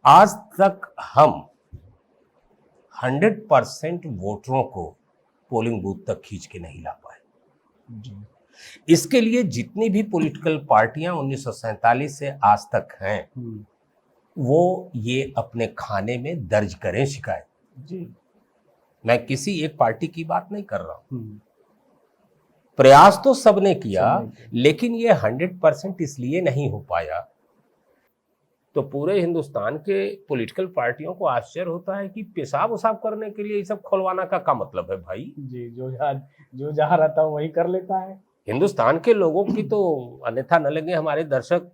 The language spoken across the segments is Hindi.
आज तक हम 100% वोटरों को पोलिंग बूथ तक खींच के नहीं ला पाए जी। इसके लिए जितनी भी पॉलिटिकल पार्टियां 1947 से आज तक हैं वो ये अपने खाने में दर्ज करें शिकायत जी। मैं किसी एक पार्टी की बात नहीं कर रहा हूं। प्रयास तो सबने किया, लेकिन ये 100% इसलिए नहीं हो पाया। तो पूरे हिंदुस्तान के पॉलिटिकल पार्टियों को आश्चर्य होता है कि पेशाब उसाब करने के लिए ये सब खोलवाना का क्या मतलब है भाई जी। जो जहाँ रहता है वही कर लेता है। हिंदुस्तान के लोगों की तो अन्यथा न लगे, हमारे दर्शक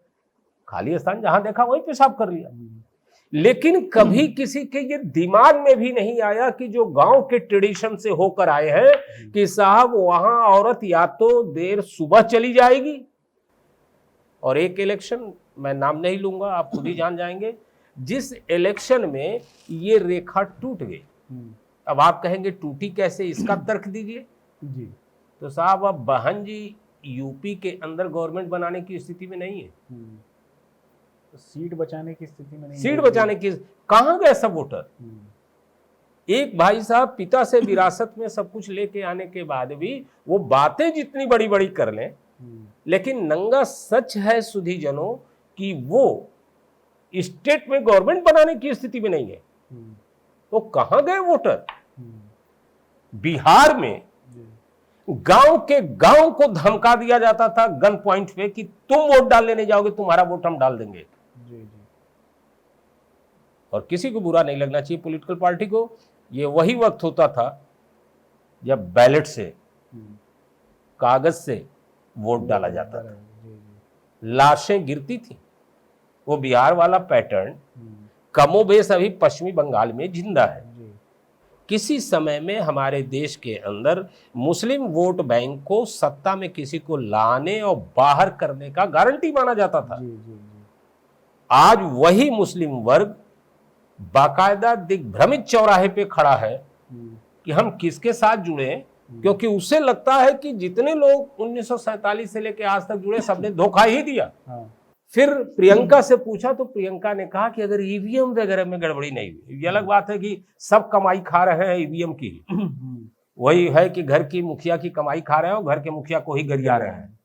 खाली स्थान जहां देखा वही पेशाब कर लिया। लेकिन कभी किसी के ये दिमाग में भी नहीं आया कि जो गांव के ट्रेडिशन से होकर आए हैं कि साहब वहां औरत या तो देर सुबह चली जाएगी, और एक इलेक्शन मैं नाम नहीं लूंगा, आप खुद ही जान जाएंगे, जिस इलेक्शन में ये रेखा टूट गई। अब आप कहेंगे टूटी कैसे, इसका तर्क दीजिए जी। तो साहब अब बहन जी यूपी के अंदर गवर्नमेंट बनाने की स्थिति में नहीं है, तो सीट बचाने की स्थिति में नहीं, सीट बचाने की कहां गए सब वोटर। एक भाई साहब पिता से विरासत में सब कुछ लेके आने के बाद भी वो बातें जितनी बड़ी बड़ी कर लें, लेकिन नंगा सच है सुधीजनों कि वो स्टेट में गवर्नमेंट बनाने की स्थिति में नहीं है। तो कहां गए वोटर। बिहार में गांव के गांव को धमका दिया जाता था गन पॉइंट पे कि तुम वोट डाल लेने जाओगे, तुम्हारा वोट हम डाल देंगे जी। और किसी को बुरा नहीं लगना चाहिए पॉलिटिकल पार्टी को। ये वही वक्त होता था जब बैलेट से, कागज से वोट डाला जाता था, लाशें गिरती थी। वो बिहार वाला पैटर्न कमोबेश अभी पश्चिमी बंगाल में जिंदा है। किसी समय में हमारे देश के अंदर मुस्लिम वोट बैंक को सत्ता में किसी को लाने और बाहर करने का गारंटी माना जाता था। आज वही मुस्लिम वर्ग बाकायदा दिग्भ्रमित चौराहे पे खड़ा है कि हम किसके साथ जुड़े, क्योंकि उसे लगता है कि जितने लोग 1947 से लेकर आज तक जुड़े सबने धोखा ही दिया। फिर प्रियंका से पूछा तो प्रियंका ने कहा कि अगर ईवीएम वगैरह में गड़बड़ी नहीं हुई, ये अलग बात है कि सब कमाई खा रहे हैं ईवीएम की, वही है कि घर की मुखिया की कमाई खा रहे हैं और घर के मुखिया को ही गरिया रहे हैं,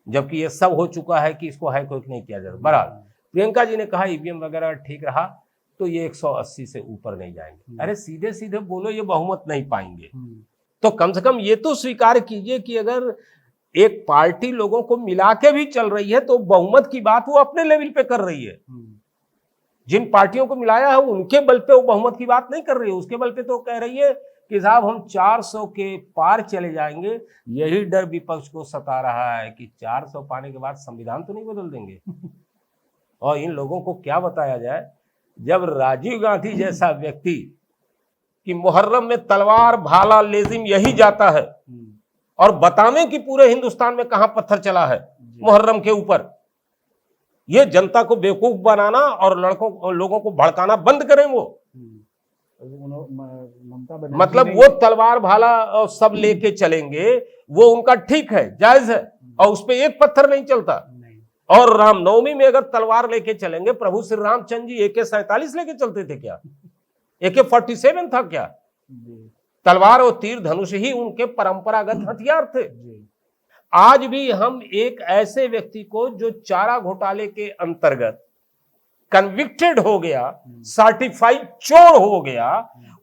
जबकि ये सब हो चुका है कि इसको हाईकोर्ट नहीं किया जाता। बहरहाल प्रियंका जी ने कहा ईवीएम वगैरह ठीक रहा तो ये 180 से ऊपर नहीं जाएंगे। अरे सीधे सीधे बोलो ये बहुमत नहीं पाएंगे, तो कम से कम ये तो स्वीकार कीजिए कि अगर एक पार्टी लोगों को मिला के भी चल रही है तो बहुमत की बात वो अपने लेवल पे कर रही है। जिन पार्टियों को मिलाया है उनके बल पे वो बहुमत की बात नहीं कर रही है, उसके बल पे तो कह रही है कि साहब हम 400 के पार चले जाएंगे। यही डर विपक्ष को सता रहा है कि 400 पाने के बाद संविधान तो नहीं बदल देंगे। और इन लोगों को क्या बताया जाए, जब राजीव गांधी जैसा व्यक्ति कि मुहर्रम में तलवार भाला लेजिम यही जाता है और बताने कि पूरे हिंदुस्तान में कहां पत्थर चला है मुहर्रम के ऊपर, ये जनता को बेवकूफ बनाना और लोगों को भड़काना बंद करें। वो मतलब वो तलवार भाला सब लेके चलेंगे, वो उनका ठीक है, जायज है, और उस पर एक पत्थर नहीं चलता। और रामनवमी में अगर तलवार लेके चलेंगे, प्रभु श्री रामचंद्र जी AK-47 लेके चलते थे क्या? AK-47 था क्या? तलवार और तीर धनुष ही उनके परंपरागत हथियार थे। आज भी हम एक ऐसे व्यक्ति को जो चारा घोटाले के अंतर्गत कन्विक्टेड हो गया, सर्टिफाइड चोर हो गया,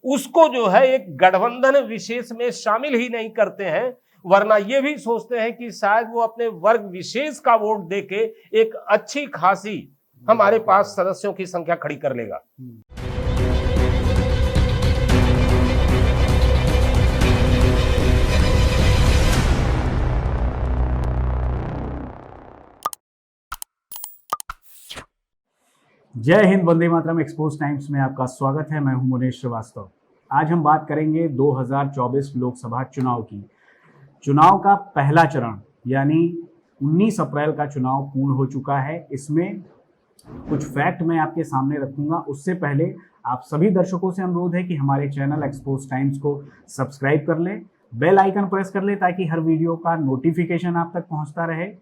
उसको जो है एक गठबंधन विशेष में शामिल ही नहीं करते हैं, वरना ये भी सोचते हैं कि शायद वो अपने वर्ग विशेष का वोट देके एक अच्छी खासी हमारे पास सदस्यों की संख्या खड़ी कर लेगा। जय हिंद, वंदे मातरम। एक्सपोज टाइम्स में आपका स्वागत है। मैं हूं मुनेश श्रीवास्तव। आज हम बात करेंगे 2024 लोकसभा चुनाव की। चुनाव का पहला चरण यानी 19 अप्रैल का चुनाव पूर्ण हो चुका है। इसमें कुछ फैक्ट मैं आपके सामने रखूंगा। उससे पहले आप सभी दर्शकों से अनुरोध है कि हमारे चैनल एक्सपोज टाइम्स को सब्सक्राइब कर लें, बेल आइकन प्रेस कर लें ताकि हर वीडियो का नोटिफिकेशन आप तक पहुंचता रहे।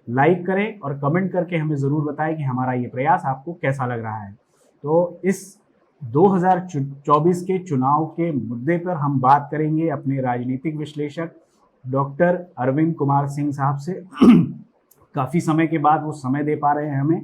लाइक करें और कमेंट करके हमें ज़रूर बताएं कि हमारा ये प्रयास आपको कैसा लग रहा है। तो इस 2024 के चुनाव के मुद्दे पर हम बात करेंगे अपने राजनीतिक विश्लेषक डॉक्टर अरविंद कुमार सिंह साहब से। काफ़ी समय के बाद वो समय दे पा रहे हैं हमें।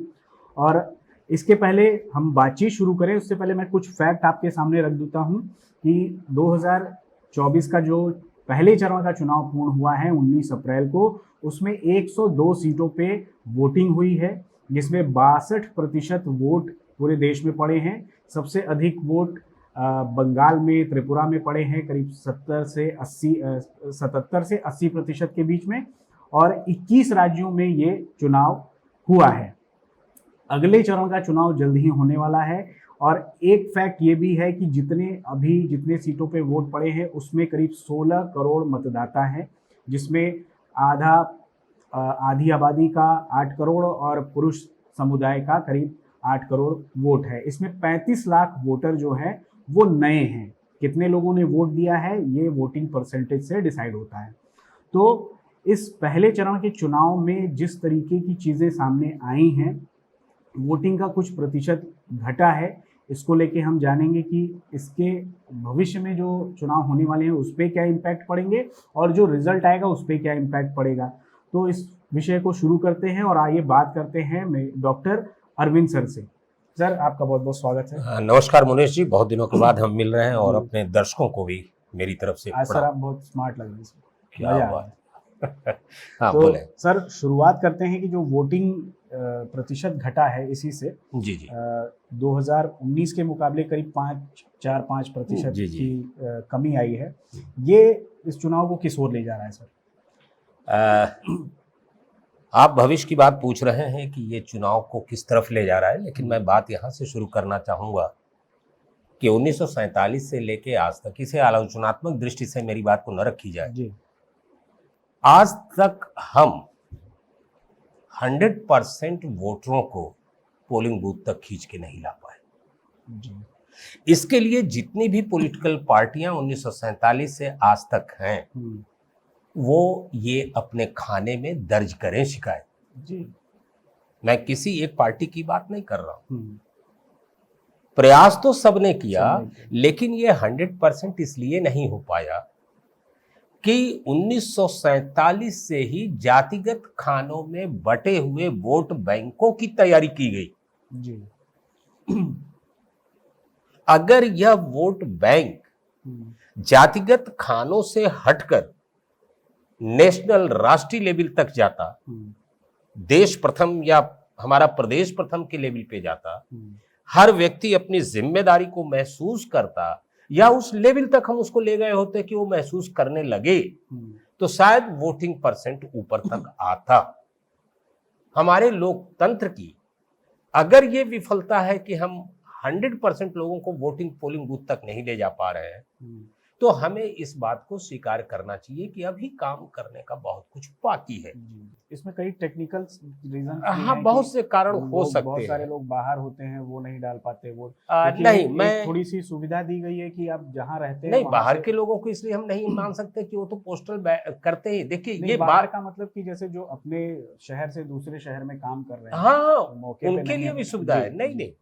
और इसके पहले हम बातचीत शुरू करें उससे पहले मैं कुछ फैक्ट आपके सामने रख देता हूं कि 2024 का जो पहले चरण का चुनाव पूर्ण हुआ है 19 अप्रैल को, उसमें 102 सीटों पे वोटिंग हुई है, जिसमें 62% वोट पूरे देश में पड़े हैं। सबसे अधिक वोट बंगाल में, त्रिपुरा में पड़े हैं, करीब 77 से 80% के बीच में, और 21 राज्यों में ये चुनाव हुआ है। अगले चरण का चुनाव जल्द ही होने वाला है। और एक फैक्ट ये भी है कि जितने सीटों पे वोट पड़े हैं उसमें करीब 16 करोड़ मतदाता हैं, जिसमें आधी आबादी का 8 करोड़ और पुरुष समुदाय का करीब 8 करोड़ वोट है। इसमें 35 लाख वोटर जो हैं वो नए हैं। कितने लोगों ने वोट दिया है ये वोटिंग परसेंटेज से डिसाइड होता है। तो इस पहले चरण के चुनाव में जिस तरीके की चीज़ें सामने आई हैं, वोटिंग का कुछ प्रतिशत घटा है, इसको लेके हम जानेंगे कि इसके भविष्य में जो चुनाव होने वाले हैं उस पर क्या इम्पैक्ट पड़ेंगे और जो रिजल्ट आएगा उस पर क्या इम्पैक्ट पड़ेगा। तो इस विषय को शुरू करते हैं और आइए बात करते हैं डॉक्टर अरविंद सर से। सर, आपका बहुत बहुत स्वागत है। नमस्कार मुनेश जी, बहुत दिनों के बाद हम मिल रहे हैं और अपने दर्शकों को भी मेरी तरफ से आज सर आप बहुत स्मार्ट लग रहे हैं। क्या बात। हाँ, तो बोले सर, शुरुआत करते हैं कि जो वोटिंग प्रतिशत घटा है इसी से। जी जी 2019 के मुकाबले करीब 5% जी, जी। की कमी आई है। ये इस चुनाव को किस ओर ले जा रहा है सर? आप भविष्य की बात पूछ रहे हैं कि ये चुनाव को किस तरफ ले जा रहा है, लेकिन मैं बात यहाँ से शुरू करना चाहूँगा कि 1947 से लेके आज तक, इसे आलोचनात्मक दृष्टि से मेरी बात को न रखी जाए जी। आज तक हम 100% वोटरों को पोलिंग बूथ तक खींच के नहीं ला पाए जी। इसके लिए जितनी भी पॉलिटिकल पार्टियां 1947 से आज तक हैं वो ये अपने खाने में दर्ज करें शिकायत। जी। मैं किसी एक पार्टी की बात नहीं कर रहा हूं। प्रयास तो सबने किया, लेकिन ये 100% इसलिए नहीं हो पाया कि 1947 से ही जातिगत खानों में बटे हुए वोट बैंकों की तैयारी की गई। जी। अगर यह वोट बैंक जातिगत खानों से हटकर नेशनल, राष्ट्रीय लेवल तक जाता, देश प्रथम या हमारा प्रदेश प्रथम के लेवल पे जाता, हर व्यक्ति अपनी जिम्मेदारी को महसूस करता, या उस लेवल तक हम उसको ले गए होते कि वो महसूस करने लगे, तो शायद वोटिंग परसेंट ऊपर तक आता। हमारे लोकतंत्र की अगर ये विफलता है कि हम 100% लोगों को वोटिंग पोलिंग बूथ तक नहीं ले जा पा रहे हैं, तो हमें इस बात को स्वीकार करना चाहिए कि अभी काम करने का बहुत कुछ बाकी है। इसमें कई टेक्निकल रीजन, हाँ, बहुत से कारण हो सकते हैं। बहुत सारे लोग बाहर होते हैं, वो नहीं डाल पाते वोट। नहीं, मैं थोड़ी सी सुविधा दी गई है कि आप जहाँ रहते हैं नहीं, बाहर के लोगों को इसलिए हम नहीं मान सकते कि वो तो पोस्टल करते ही। देखिए, ये बाहर का मतलब कि जैसे जो अपने शहर से दूसरे शहर में काम कर रहे हैं, हाँ, मौके उनके लिए भी सुविधा है। नहीं,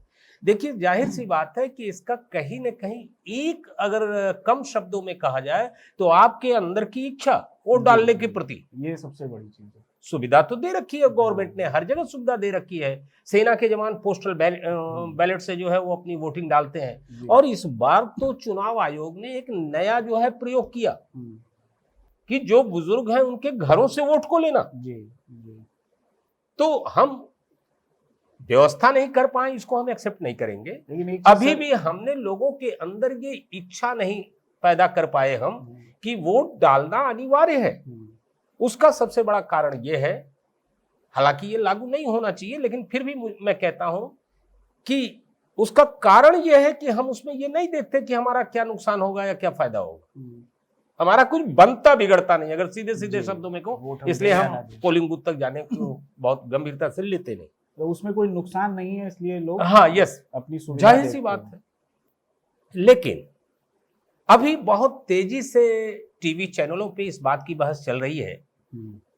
देखिए, जाहिर सी बात है कि इसका कहीं न कहीं एक, अगर कम शब्दों में कहा जाए तो आपके अंदर की इच्छा वोट डालने के प्रति, ये सबसे बड़ी चीज है। सुविधा तो दे रखी है गवर्नमेंट ने, हर जगह सुविधा दे रखी है। सेना के जवान पोस्टल बैलेट से जो है वो अपनी वोटिंग डालते हैं। और इस बार तो चुनाव आयोग ने एक नया जो है प्रयोग किया कि जो बुजुर्ग हैं उनके घरों से वोट को लेना। तो हम व्यवस्था नहीं कर पाए, इसको हम एक्सेप्ट नहीं करेंगे। लेकिन अभी भी हमने लोगों के अंदर ये इच्छा नहीं पैदा कर पाए हम कि वोट डालना अनिवार्य है। उसका सबसे बड़ा कारण ये है, हालांकि ये लागू नहीं होना चाहिए, लेकिन फिर भी मैं कहता हूं कि उसका कारण ये है कि हम उसमें ये नहीं देखते कि हमारा क्या नुकसान होगा या क्या फायदा होगा। हमारा कुछ बनता बिगड़ता नहीं, अगर सीधे सीधे शब्दों में को, इसलिए हम पोलिंग बूथ तक जाने को बहुत गंभीरता से लेते नहीं। तो उसमें कोई नुकसान नहीं है, इसलिए लोग अपनी सुविधा, जाहिर सी बात है। लेकिन अभी बहुत तेजी से टीवी चैनलों पे इस बात की बहस चल रही है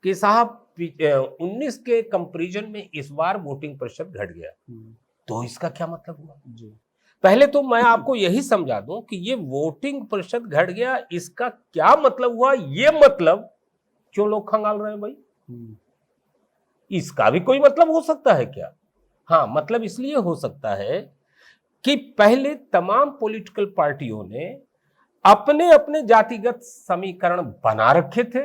कि साहब 19 के कंपैरिजन में इस बार वोटिंग प्रतिशत घट गया। तो इसका क्या मतलब हुआ? जी पहले तो मैं आपको यही समझा दूं कि ये वोटिंग प्रतिशत घट गया, इसका क्या मतलब हुआ? ये मतलब क्यों लोग खंगाल रहे हैं भाई? इसका भी कोई मतलब हो सकता है क्या? हाँ, मतलब इसलिए हो सकता है कि पहले तमाम पॉलिटिकल पार्टियों ने अपने अपने जातिगत समीकरण बना रखे थे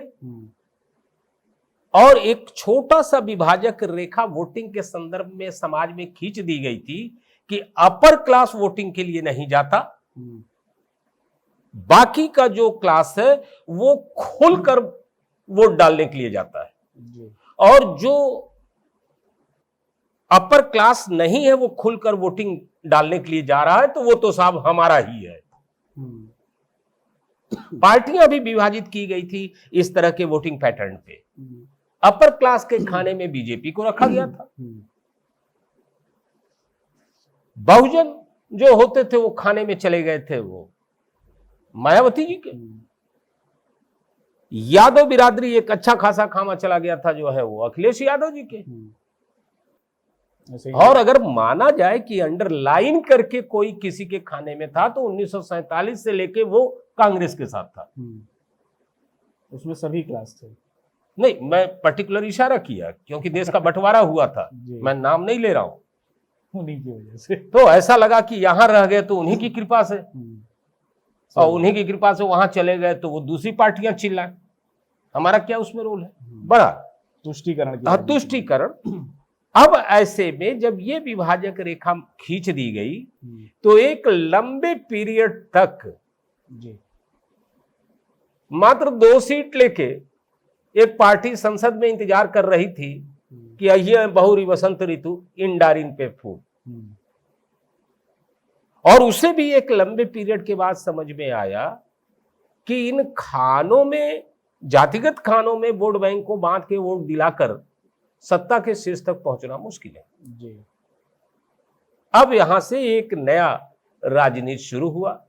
और एक छोटा सा विभाजक रेखा वोटिंग के संदर्भ में समाज में खींच दी गई थी कि अपर क्लास वोटिंग के लिए नहीं जाता, बाकी का जो क्लास है वो खुलकर वोट डालने के लिए जाता है, और जो अपर क्लास नहीं है वो खुलकर वोटिंग डालने के लिए जा रहा है, तो वो तो साहब हमारा ही है। पार्टियां भी विभाजित की गई थी इस तरह के वोटिंग पैटर्न पे। अपर क्लास के खाने में बीजेपी को रखा गया था, बहुजन जो होते थे वो खाने में चले गए थे वो मायावती जी के। यादव बिरादरी एक अच्छा खासा खामा चला गया था जो है वो अखिलेश यादव जी के। और अगर माना जाए कि अंडरलाइन करके कोई किसी के खाने में था तो 1947 से लेके वो कांग्रेस के साथ था। उसमें सभी क्लास थे। नहीं, मैं पर्टिकुलर इशारा किया क्योंकि देश का बंटवारा हुआ था, मैं नाम नहीं ले रहा हूं। उन्हीं की वजह से तो ऐसा लगा कि यहां रह गए तो उन्हीं की कृपा से, और उन्हीं की कृपा से वहां चले गए तो वो दूसरी पार्टियां चिल्लाएं। हमारा क्या उसमें रोल है? बड़ा तुष्टीकरण। अब ऐसे में जब ये विभाजक रेखा खींच दी गई तो एक लंबे पीरियड तक मात्र 2 सीट लेके एक पार्टी संसद में इंतजार कर रही थी कि आइए बहुरी वसंत ऋतु इन डारिन पे फूल, और उसे भी एक लंबे पीरियड के बाद समझ में आया कि इन खानों में, जातिगत खानों में वोट बैंक को बांट के वोट दिलाकर सत्ता के शीर्ष तक पहुंचना मुश्किल है जी। अब यहां से एक नया राजनीति शुरू हुआ,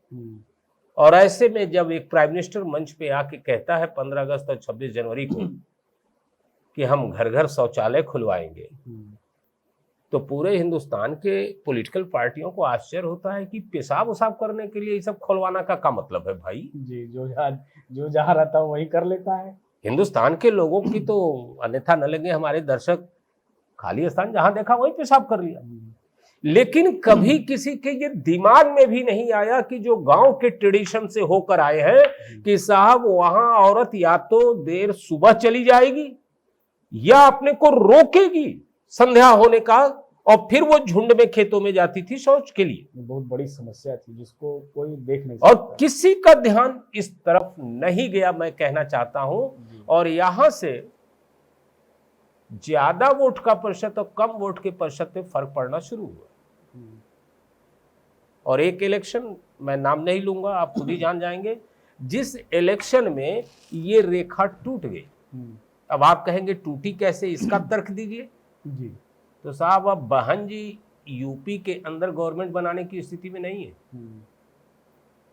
और ऐसे में जब एक प्राइम मिनिस्टर मंच पे आके कहता है 15 अगस्त और 26 जनवरी को कि हम घर घर शौचालय खुलवाएंगे, तो पूरे हिंदुस्तान के पॉलिटिकल पार्टियों को आश्चर्य होता है कि पेशाब उसाब करने के लिए ये सब खुलवाना का क्या मतलब है भाई? जी, जो जहां रहता है वही कर लेता है। हिंदुस्तान के लोगों की तो अन्यथा न लगे, हमारे दर्शक खाली स्थान जहां देखा वही पेशाब कर लिया। लेकिन कभी किसी के ये दिमाग में भी नहीं आया कि जो गांव के ट्रेडिशन से होकर आए हैं कि साहब वहां औरत या तो देर सुबह चली जाएगी या अपने को रोकेगी संध्या होने का, और फिर वो झुंड में खेतों में जाती थी शौच के लिए। बहुत बड़ी समस्या थी जिसको कोई देख नहीं सकता, और किसी का ध्यान इस तरफ नहीं गया, मैं कहना चाहता हूं। और यहां से ज्यादा वोट का प्रतिशत और कम वोट के प्रतिशत में फर्क पड़ना शुरू हुआ। और एक इलेक्शन, मैं नाम नहीं लूंगा, आप खुद ही जान जाएंगे, जिस इलेक्शन में ये रेखा टूट गई। अब आप कहेंगे टूटी कैसे, इसका तर्क दीजिए जी। तो साहब अब बहन जी यूपी के अंदर गवर्नमेंट बनाने की स्थिति में नहीं है,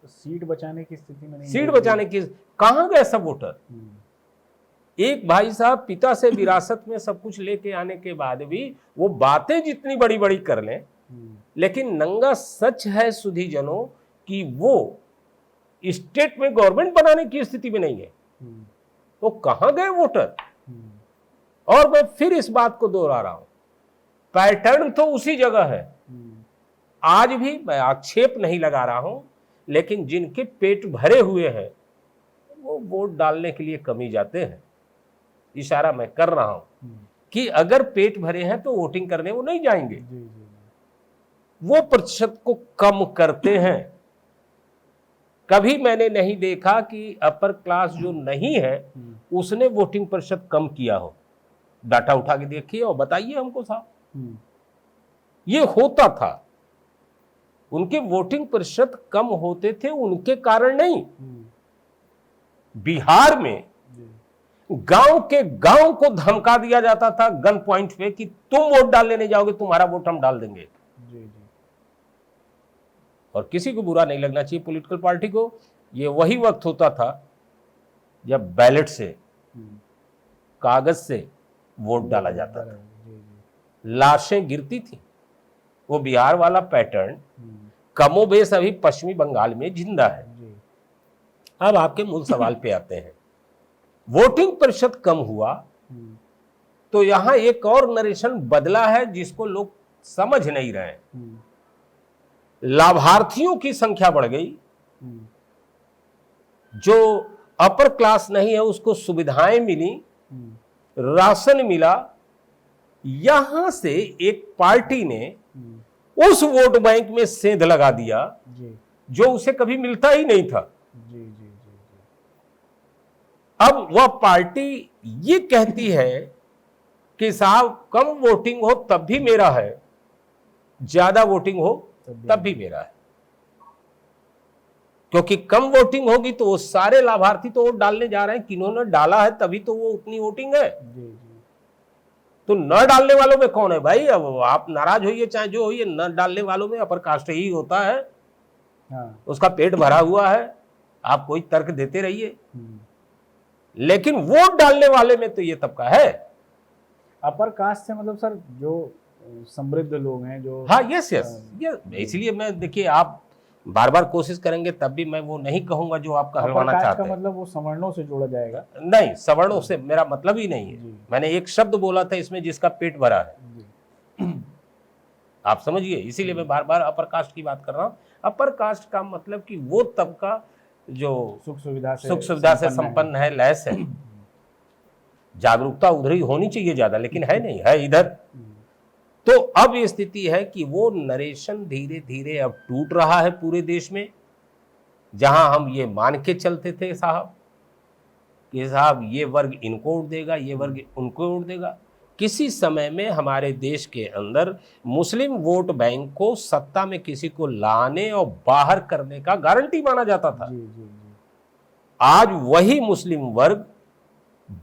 तो सीट बचाने की स्थिति में नहीं, सीट बचाने की कहां गए सब वोटर? एक भाई साहब पिता से विरासत में सब कुछ लेके आने के बाद भी वो बातें जितनी बड़ी बड़ी कर लें, लेकिन नंगा सच है सुधी जनों कि वो स्टेट में गवर्नमेंट बनाने की स्थिति में नहीं है। तो कहां गए वोटर? और मैं फिर इस बात को दोहरा रहा हूं, पैटर्न तो उसी जगह है। आज भी मैं आक्षेप नहीं लगा रहा हूं, लेकिन जिनके पेट भरे हुए हैं वो वोट डालने के लिए कम ही जाते हैं। इशारा मैं कर रहा हूं कि अगर पेट भरे हैं तो वोटिंग करने वो नहीं जाएंगे, वो प्रतिशत को कम करते हैं। कभी मैंने नहीं देखा कि अपर क्लास जो नहीं है उसने वोटिंग प्रतिशत कम किया हो। डाटा उठा के देखिए और बताइए हमको साहब। ये होता था, उनके वोटिंग प्रतिशत कम होते थे उनके कारण नहीं। बिहार में गांव के गांव को धमका दिया जाता था गन पॉइंट पे कि तुम वोट डालने नहीं जाओगे, तुम्हारा वोट हम डाल देंगे। और किसी को बुरा नहीं लगना चाहिए पॉलिटिकल पार्टी को, ये वही वक्त होता था जब बैलेट से, कागज से वोट डाला जाता था, लाशें गिरती थी, वो बिहार वाला पैटर्न कमोबेश अभी पश्चिमी बंगाल में जिंदा है। जी। अब आपके मूल सवाल पे आते हैं, वोटिंग प्रतिशत कम हुआ तो यहां एक और नरेशन बदला है जिसको लोग समझ नहीं रहे हैं। लाभार्थियों की संख्या बढ़ गई, जो अपर क्लास नहीं है उसको सुविधाएं मिली, राशन मिला। यहां से एक पार्टी ने उस वोट बैंक में सेंध लगा दिया जो उसे कभी मिलता ही नहीं था। अब वह पार्टी ये कहती है कि साहब कम वोटिंग हो तब भी मेरा है, ज्यादा वोटिंग हो तब भी मेरा है, क्योंकि कम वोटिंग होगी तो वो सारे लाभार्थी तो वोट डालने जा रहे हैं, किन्होंने डाला है तभी तो वो उतनी वोटिंग है। तो न डालने वालों में कौन है भाई? अब आप नाराज होइए चाहे जो होइए, न डालने वालों में अपर कास्ट ही होता है। उसका पेट भरा हुआ है, आप कोई तर्क देते रहिए, लेकिन वोट डालने वाले में तो ये तबका है। अपर कास्ट से मतलब सर जो समृद्ध लोग हैं जो, हाँ यस ये इसलिए मैं, देखिए आप बार बार कोशिश करेंगे तब भी मैं वो नहीं कहूंगा जो आप कहलवाना चाहते हैं। मतलब वो सवर्णों से जोड़ा जाएगा? नहीं, सवर्णों से मेरा मतलब ही नहीं है। मैंने एक शब्द बोला था इसमें जिसका पेट भरा है, आप समझिए, इसीलिए मैं बार बार अपर कास्ट की बात कर रहा हूँ। अपर कास्ट का मतलब कि वो तबका जो सुख सुविधा से संपन्न है, लैस है। जागरूकता उधर ही होनी चाहिए ज्यादा, लेकिन है नहीं, है इधर। तो अब ये स्थिति है कि वो नरेशन धीरे धीरे अब टूट रहा है पूरे देश में। जहां हम ये मान के चलते थे साहब कि साहब ये वर्ग इनको वोट देगा, ये वर्ग उनको वोट देगा, किसी समय में हमारे देश के अंदर मुस्लिम वोट बैंक को सत्ता में किसी को लाने और बाहर करने का गारंटी माना जाता था। आज वही मुस्लिम वर्ग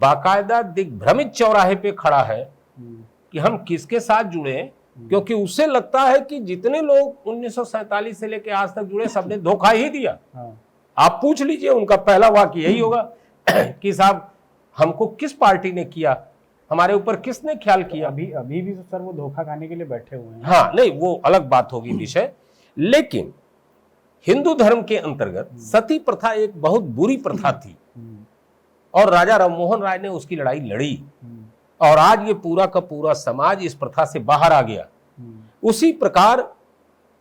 बाकायदा दिग्भ्रमित चौराहे पे खड़ा है कि हम किसके साथ जुड़े, क्योंकि उससे लगता है कि जितने लोग 1947 से लेकर आज तक जुड़े सबने धोखा ही दिया। आप पूछ लीजिए, उनका पहला वाक्य यही होगा कि साहब हमको किस पार्टी ने किया, हमारे ऊपर किसने ख्याल किया। अभी भी तो सर वो धोखा खाने के लिए बैठे हुए हैं। हाँ नहीं, वो अलग बात होगी विषय। लेकिन हिंदू धर्म के अंतर्गत सती प्रथा एक बहुत बुरी प्रथा थी और राजा राममोहन राय ने उसकी लड़ाई लड़ी और आज ये पूरा का पूरा समाज इस प्रथा से बाहर आ गया। उसी प्रकार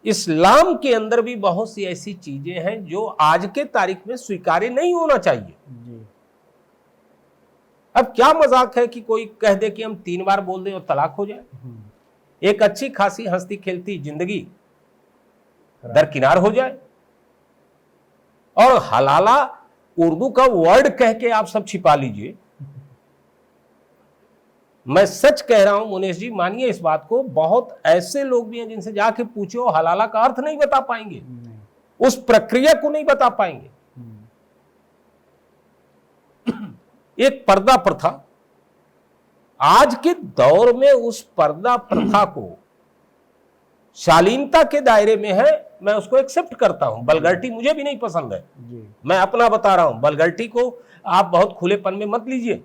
इस्लाम के अंदर भी बहुत सी ऐसी चीजें हैं जो आज के तारीख में स्वीकार्य नहीं होना चाहिए। अब क्या मजाक है कि कोई कह दे कि हम 3 बार बोल दें और तलाक हो जाए। एक अच्छी खासी हंसती खेलती जिंदगी दरकिनार हो जाए और हलाला उर्दू का वर्ड कह के आप सब छिपा लीजिए। मैं सच कह रहा हूं मुनेश जी, मानिए इस बात को, बहुत ऐसे लोग भी हैं जिनसे जाके पूछो हलाला का अर्थ नहीं बता पाएंगे, उस प्रक्रिया को नहीं बता पाएंगे। एक पर्दा प्रथा, आज के दौर में उस पर्दा प्रथा को शालीनता के दायरे में है, मैं उसको एक्सेप्ट करता हूं। बलगर्टी मुझे भी नहीं पसंद है, मैं अपना बता रहा हूं। बलगर्टी को आप बहुत खुलेपन में मत लीजिए।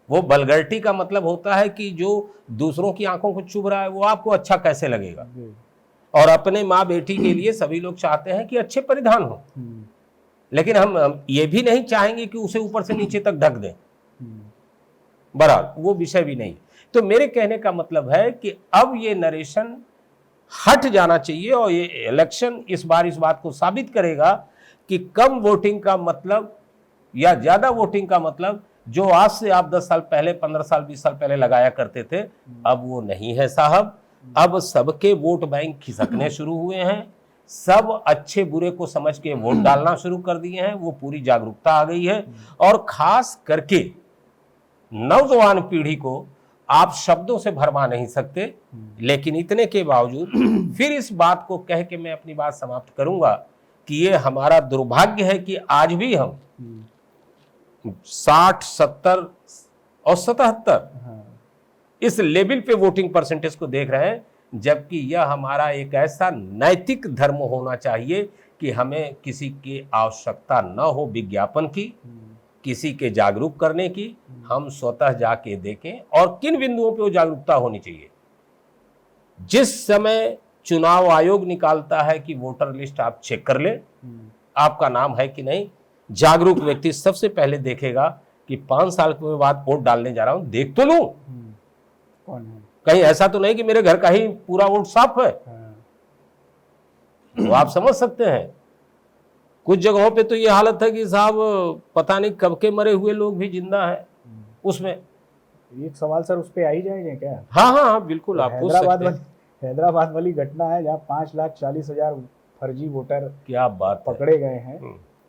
वो बलगर्टी का मतलब होता है कि जो दूसरों की आंखों को चुभ रहा है वो आपको अच्छा कैसे लगेगा, और अपने माँ बेटी के लिए सभी लोग चाहते हैं कि अच्छे परिधान हो, लेकिन हम ये भी नहीं चाहेंगे कि उसे ऊपर से नीचे तक ढक दें। बहरहाल वो विषय भी नहीं। तो मेरे कहने का मतलब है कि अब ये नरेशन हट जाना चाहिए और ये इलेक्शन इस बार इस बात को साबित करेगा कि कम वोटिंग का मतलब या ज्यादा वोटिंग का मतलब जो आज से आप 10 साल पहले, 15 साल, 20 साल पहले लगाया करते थे, अब वो नहीं है साहब। अब सबके वोट बैंक खिसकने शुरू हुए हैं, सब अच्छे बुरे को समझ के वोट डालना शुरू कर दिए हैं, वो पूरी जागरूकता आ गई है। और खास करके नौजवान पीढ़ी को आप शब्दों से भरमा नहीं सकते, लेकिन इतने के बावजूद फिर इस बात को कह के मैं अपनी बात समाप्त करूंगा कि ये हमारा दुर्भाग्य है कि आज भी हम 60, 70 और 77 इस लेवल पे वोटिंग परसेंटेज को देख रहे हैं, जबकि यह हमारा एक ऐसा नैतिक धर्म होना चाहिए कि हमें किसी की आवश्यकता न हो विज्ञापन की, किसी के जागरूक करने की। हम स्वतः जाके देखें और किन बिंदुओं पे वो जागरूकता होनी चाहिए। जिस समय चुनाव आयोग निकालता है कि वोटर लिस्ट आप चेक कर ले, आपका नाम है कि नहीं, जागरूक व्यक्ति सबसे पहले देखेगा कि 5 साल के बाद वोट डालने जा रहा हूं, देख तो लूं कौन है, कहीं ऐसा तो नहीं कि मेरे घर का ही पूरा वोट साफ है। तो आप समझ सकते हैं कुछ जगहों पे तो ये हालत है कि साहब पता नहीं कब के मरे हुए लोग भी जिंदा है उसमें। एक सवाल सर उस पे आ ही जाएंगे क्या? हाँ हाँ हाँ बिल्कुल, आप पूछ सकते हैं। हैदराबाद वाली घटना है जहाँ 5,40,000 फर्जी वोटर क्या बात है। पकड़े गए हैं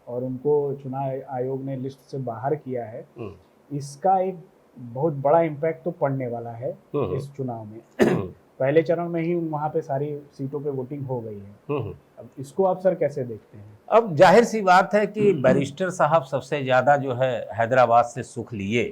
और उनको चुनाव आयोग ने लिस्ट से बाहर किया है। इसका एक बहुत बड़ा इम्पैक्ट तो पड़ने वाला है इस चुनाव में। पहले चरण में ही वहाँ पे सारी सीटों पे वोटिंग हो गई है। अब इसको आप सर कैसे देखते हैं? अब जाहिर सी बात है कि बैरिस्टर साहब सबसे ज्यादा जो है हैदराबाद से सुख लिए।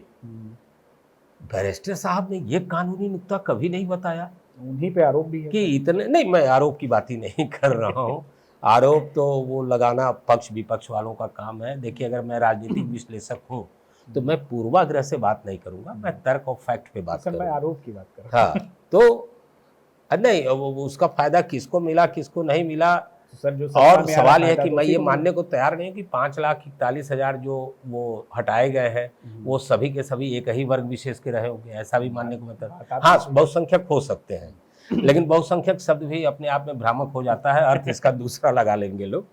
बैरिस्टर साहब ने ये कानूनी नुक्ता कभी नहीं बताया, उन्हीं पे आरोप भी है कि इतने नहीं, मैं आरोप की बात ही नहीं कर रहा हूँ। आरोप तो वो लगाना पक्ष विपक्ष वालों का काम है। देखिए, अगर मैं राजनीतिक विश्लेषक हूँ तो मैं पूर्वाग्रह से बात नहीं करूंगा, मैं तर्क और फैक्ट पे बात करूंगा। मैं आरोप की बात कर रहा हूँ। हाँ, तो नहीं, उसका फायदा किसको मिला किसको नहीं मिला, सर जो और सवाल यह है कि मैं ये मानने को तैयार नहीं हूँ कि 5,41,000 जो वो हटाए गए हैं वो सभी के सभी एक ही वर्ग विशेष के रहे होंगे, ऐसा भी मानने को मतलब। हाँ, बहुसंख्यक हो सकते हैं, लेकिन बहुसंख्यक शब्द भी अपने आप में भ्रामक हो जाता है, अर्थ इसका दूसरा लगा लेंगे लोग।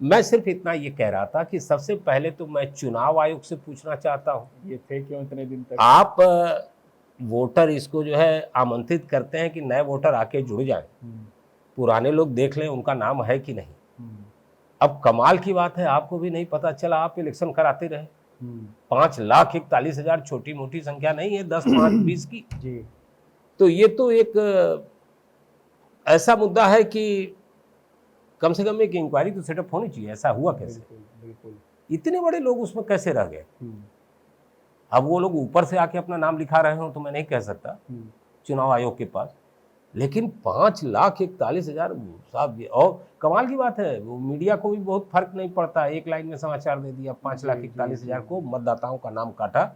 मैं सिर्फ इतना ये कह रहा था कि सबसे पहले तो मैं चुनाव आयोग से पूछना चाहता हूँ, ये थे क्यों इतने दिन तक? आप वोटर इसको जो है आमंत्रित करते हैं कि नए वोटर आके जुड़ जाएं, पुराने लोग देख लें उनका नाम है कि नहीं। अब कमाल की बात है, आपको भी नहीं पता चला, आप इलेक्शन कराते रहे। 5,41,000 छोटी मोटी संख्या नहीं है, 10, 5, 20 की जी। तो ये तो एक ऐसा मुद्दा है कि कम से कम एक इंक्वायरी तो सेटअप होनी चाहिए, ऐसा हुआ कैसे? बिल्कुल। इतने बड़े लोग उसमें कैसे रह गए? अब वो लोग ऊपर से आके अपना नाम लिखा रहे हो तो मैं नहीं कह सकता चुनाव आयोग के पास, लेकिन 5,41,000 साहब। और कमाल की बात है, वो मीडिया को भी बहुत फर्क नहीं पड़ता, एक लाइन में समाचार दे दिया, 5,41,000 को मतदाताओं का नाम काटा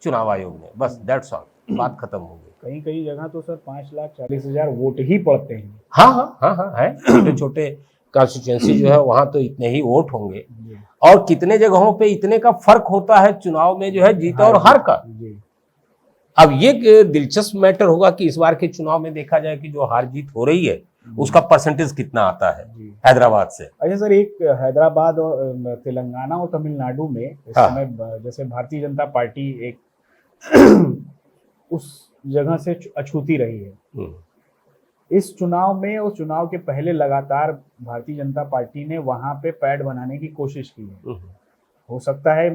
चुनाव आयोग ने, बस दैट्स ऑल, बात खत्म हो गई। कई जगह तो सर 5,40,000 वोट ही पड़ते हैं। हाँ है, छोटे छोटे कॉन्स्टिट्यूएंसी जो है वहां तो इतने ही वोट होंगे, और कितने जगहों पे इतने का फर्क होता है चुनाव में जो है जीत और हार का। अब ये दिलचस्प मैटर होगा कि इस बार के चुनाव में देखा जाए कि जो हार जीत हो रही है उसका परसेंटेज कितना आता है हैदराबाद से। अच्छा सर, एक हैदराबाद और तेलंगाना और तमिलनाडु में इस समय जैसे भारतीय जनता पार्टी एक उस जगह से अछूती रही है। इस चुनाव में और चुनाव के पहले लगातार भारतीय जनता पार्टी ने वहां पे पैड बनाने की कोशिश की है। हो सकता है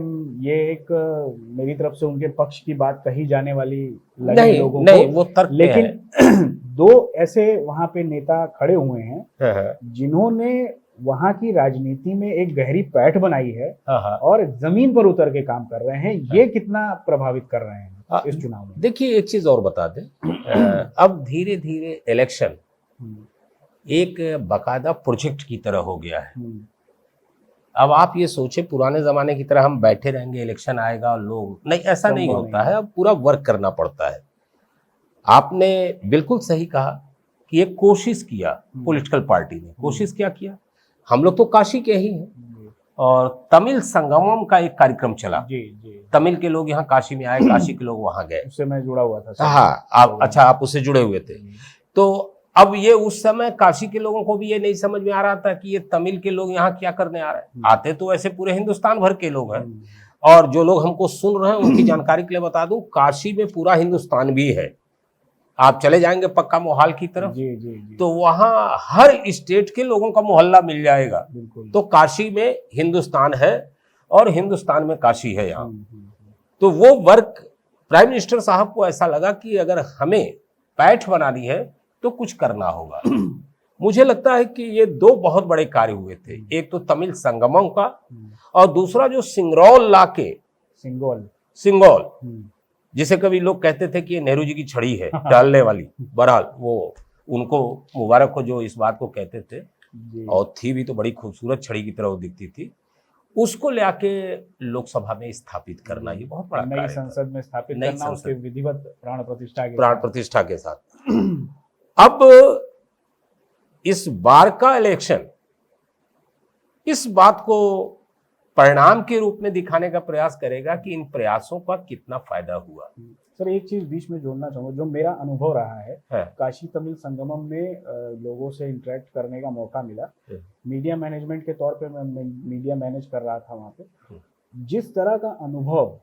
ये एक मेरी तरफ से उनके पक्ष की बात कही जाने वाली लगे लोगों को, वो तर्क लेकिन दो ऐसे वहां पे नेता खड़े हुए हैं जिन्होंने वहां की राजनीति में एक गहरी पैठ बनाई है और जमीन पर उतर के काम कर रहे हैं। ये कितना प्रभावित कर रहे हैं इस चुनाव में? देखिए, एक चीज और बता दें, अब धीरे धीरे इलेक्शन एक बाकायदा प्रोजेक्ट की तरह हो गया है। अब आप ये सोचे, पुराने जमाने की तरह हम बैठे रहेंगे, इलेक्शन आएगा और लोग नहीं, ऐसा नहीं होता है। अब पूरा वर्क करना पड़ता है। आपने बिल्कुल सही कहा कि एक कोशिश किया, पॉलिटिकल पार्टी ने कोशिश क्या किया। हम लोग तो काशी के ही हैं और तमिल संगमम का एक कार्यक्रम चला। तमिल के लोग यहाँ काशी में आए, काशी के लोग वहां गए, उससे मैं जुड़ा हुआ था। हाँ, आप उससे जुड़े हुए थे। तो अब ये उस समय काशी के लोगों को भी ये नहीं समझ में आ रहा था कि ये तमिल के लोग यहाँ क्या करने आ रहे हैं। आते तो ऐसे पूरे हिंदुस्तान भर के लोग हैं, और जो लोग हमको सुन रहे हैं उनकी जानकारी के लिए बता दूं, काशी में पूरा हिंदुस्तान भी है। आप चले जाएंगे पक्का मोहाल की तरफ, तो वहां हर स्टेट के लोगों का मोहल्ला मिल जाएगा। तो काशी में हिंदुस्तान है और हिंदुस्तान में काशी है यहाँ। तो वो वर्क प्राइम मिनिस्टर साहब को ऐसा लगा कि अगर हमें पैठ बनानी है तो कुछ करना होगा। मुझे लगता है कि ये दो बहुत बड़े कार्य हुए थे, एक तो तमिल संगमम का, और दूसरा जो सिंगरौल लाके, सिंगौल जिसे कभी लोग कहते थे कि ये नेहरू जी की छड़ी है टहलने वाली, बहरहाल वो उनको मुबारक हो जो इस बात को कहते थे, और थी भी तो बड़ी खूबसूरत छड़ी की तरह वो दिखती थी। उसको लेके लोकसभा में स्थापित करना ये बहुत बड़ा कार्य, नई संसद में स्थापित करना, उसके विधिवत प्राण प्रतिष्ठा के साथ। अब इस बार का इलेक्शन इस बात को परिणाम के रूप में दिखाने का प्रयास करेगा कि इन प्रयासों का कितना फायदा हुआ। सर एक चीज बीच में जोड़ना चाहूंगा, जो मेरा अनुभव रहा है है। काशी तमिल संगमम में लोगों से इंटरेक्ट करने का मौका मिला। मीडिया मैनेजमेंट के तौर पे मैं मीडिया मैनेज कर रहा था वहाँ पे। जिस तरह का अनुभव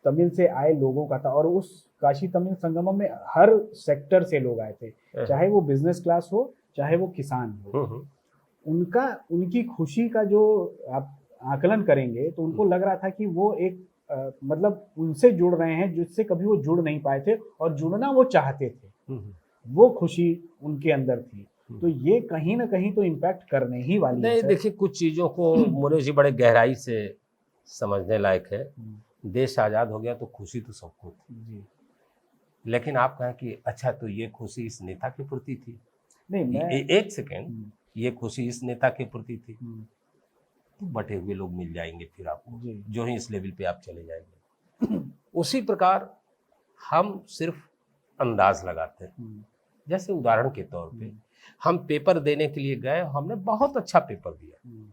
तमिल से आए लोगों का था, और उस काशी तमिल संगमम में हर सेक्टर से लोग आए थे, चाहे वो बिजनेस क्लास हो चाहे वो किसान हो, उनकी खुशी का जो आप आकलन करेंगे तो उनको लग रहा था कि वो एक मतलब उनसे जुड़ रहे हैं जिससे कभी वो जुड़ नहीं पाए थे, और जुड़ना वो चाहते थे, वो खुशी उनके अंदर थी। तो ये कहीं ना कहीं तो इम्पैक्ट करने ही वाली है। नहीं, देखिए कुछ चीजों को मुनीष जी बड़े गहराई से समझने लायक है। देश आजाद हो गया तो खुशी तो सबको थी, लेकिन आप कहें कि अच्छा तो ये खुशी इस नेता के प्रति थी? नहीं, एक सेकेंड, ये खुशी इस नेता के प्रति थी तो बटे हुए लोग मिल जाएंगे फिर आपको, जो ही इस लेवल पे आप चले जाएंगे। उसी प्रकार हम सिर्फ अंदाज लगाते हैं। जैसे उदाहरण के तौर पे हम पेपर देने के लिए गए, हमने बहुत अच्छा पेपर दिया,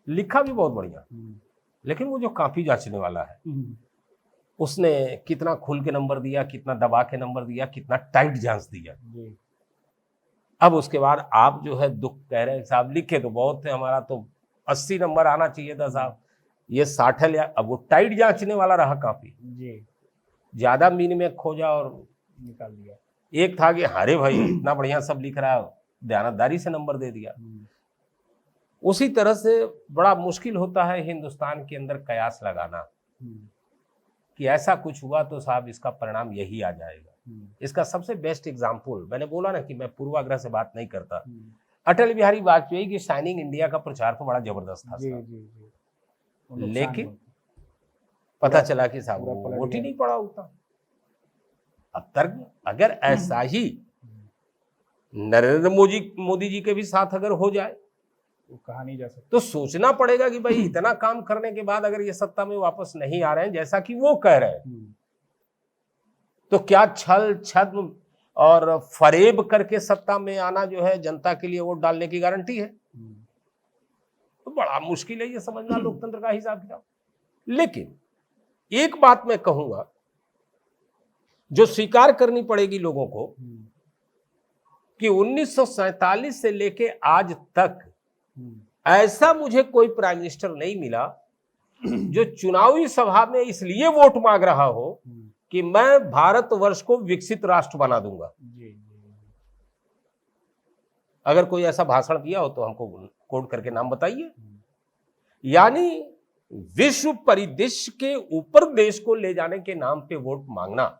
लिखा भी बहुत बढ़िया, लेकिन वो जो कॉपी जांचने वाला है उसने कितना खुल के नंबर दिया, कितना दबा के नंबर दिया, कितना टाइट जांच दिया। अब उसके बाद आप जो है दुख कह रहे हैं साहब लिखे तो बहुत थे, हमारा तो 80 नंबर आना चाहिए था साहब, ये 60 है। अब वो टाइट जांचने वाला रहा कॉपी, ज्यादा मीन में खोजा और निकाल दिया। एक था कि अरे भाई इतना बढ़िया सब लिख रहा है, दयानतदारी से नंबर दे दिया। उसी तरह से बड़ा मुश्किल होता है हिंदुस्तान के अंदर कयास लगाना कि ऐसा कुछ हुआ तो साहब इसका परिणाम यही आ जाएगा। इसका सबसे बेस्ट एग्जाम्पल, मैंने बोला ना कि मैं पूर्वाग्रह से बात नहीं करता, अटल बिहारी वाजपेयी की शाइनिंग इंडिया का प्रचार तो बड़ा जबरदस्त था, लेकिन पता चला कि साहब वो वोट ही नहीं पड़ा होता। अब तक अगर ऐसा ही नरेंद्र मोदी जी के भी साथ अगर हो जाए तो कहा नहीं जा सकता, तो सोचना पड़ेगा कि भाई इतना काम करने के बाद अगर ये सत्ता में वापस नहीं आ रहे हैं जैसा कि वो कह रहे हैं, तो क्या छल छद्म और फरेब करके सत्ता में आना जो है जनता के लिए वोट डालने की गारंटी है? तो बड़ा मुश्किल है ये समझना लोकतंत्र का हिसाब किताब। लेकिन एक बात मैं कहूंगा जो स्वीकार करनी पड़ेगी लोगों को कि 1947 से लेके आज तक ऐसा मुझे कोई प्राइम मिनिस्टर नहीं मिला जो चुनावी सभा में इसलिए वोट मांग रहा हो कि मैं भारतवर्ष को विकसित राष्ट्र बना दूंगा। अगर कोई ऐसा भाषण दिया हो तो हमको कोड करके नाम बताइए। यानी विश्व परिदृश्य के ऊपर देश को ले जाने के नाम पे वोट मांगना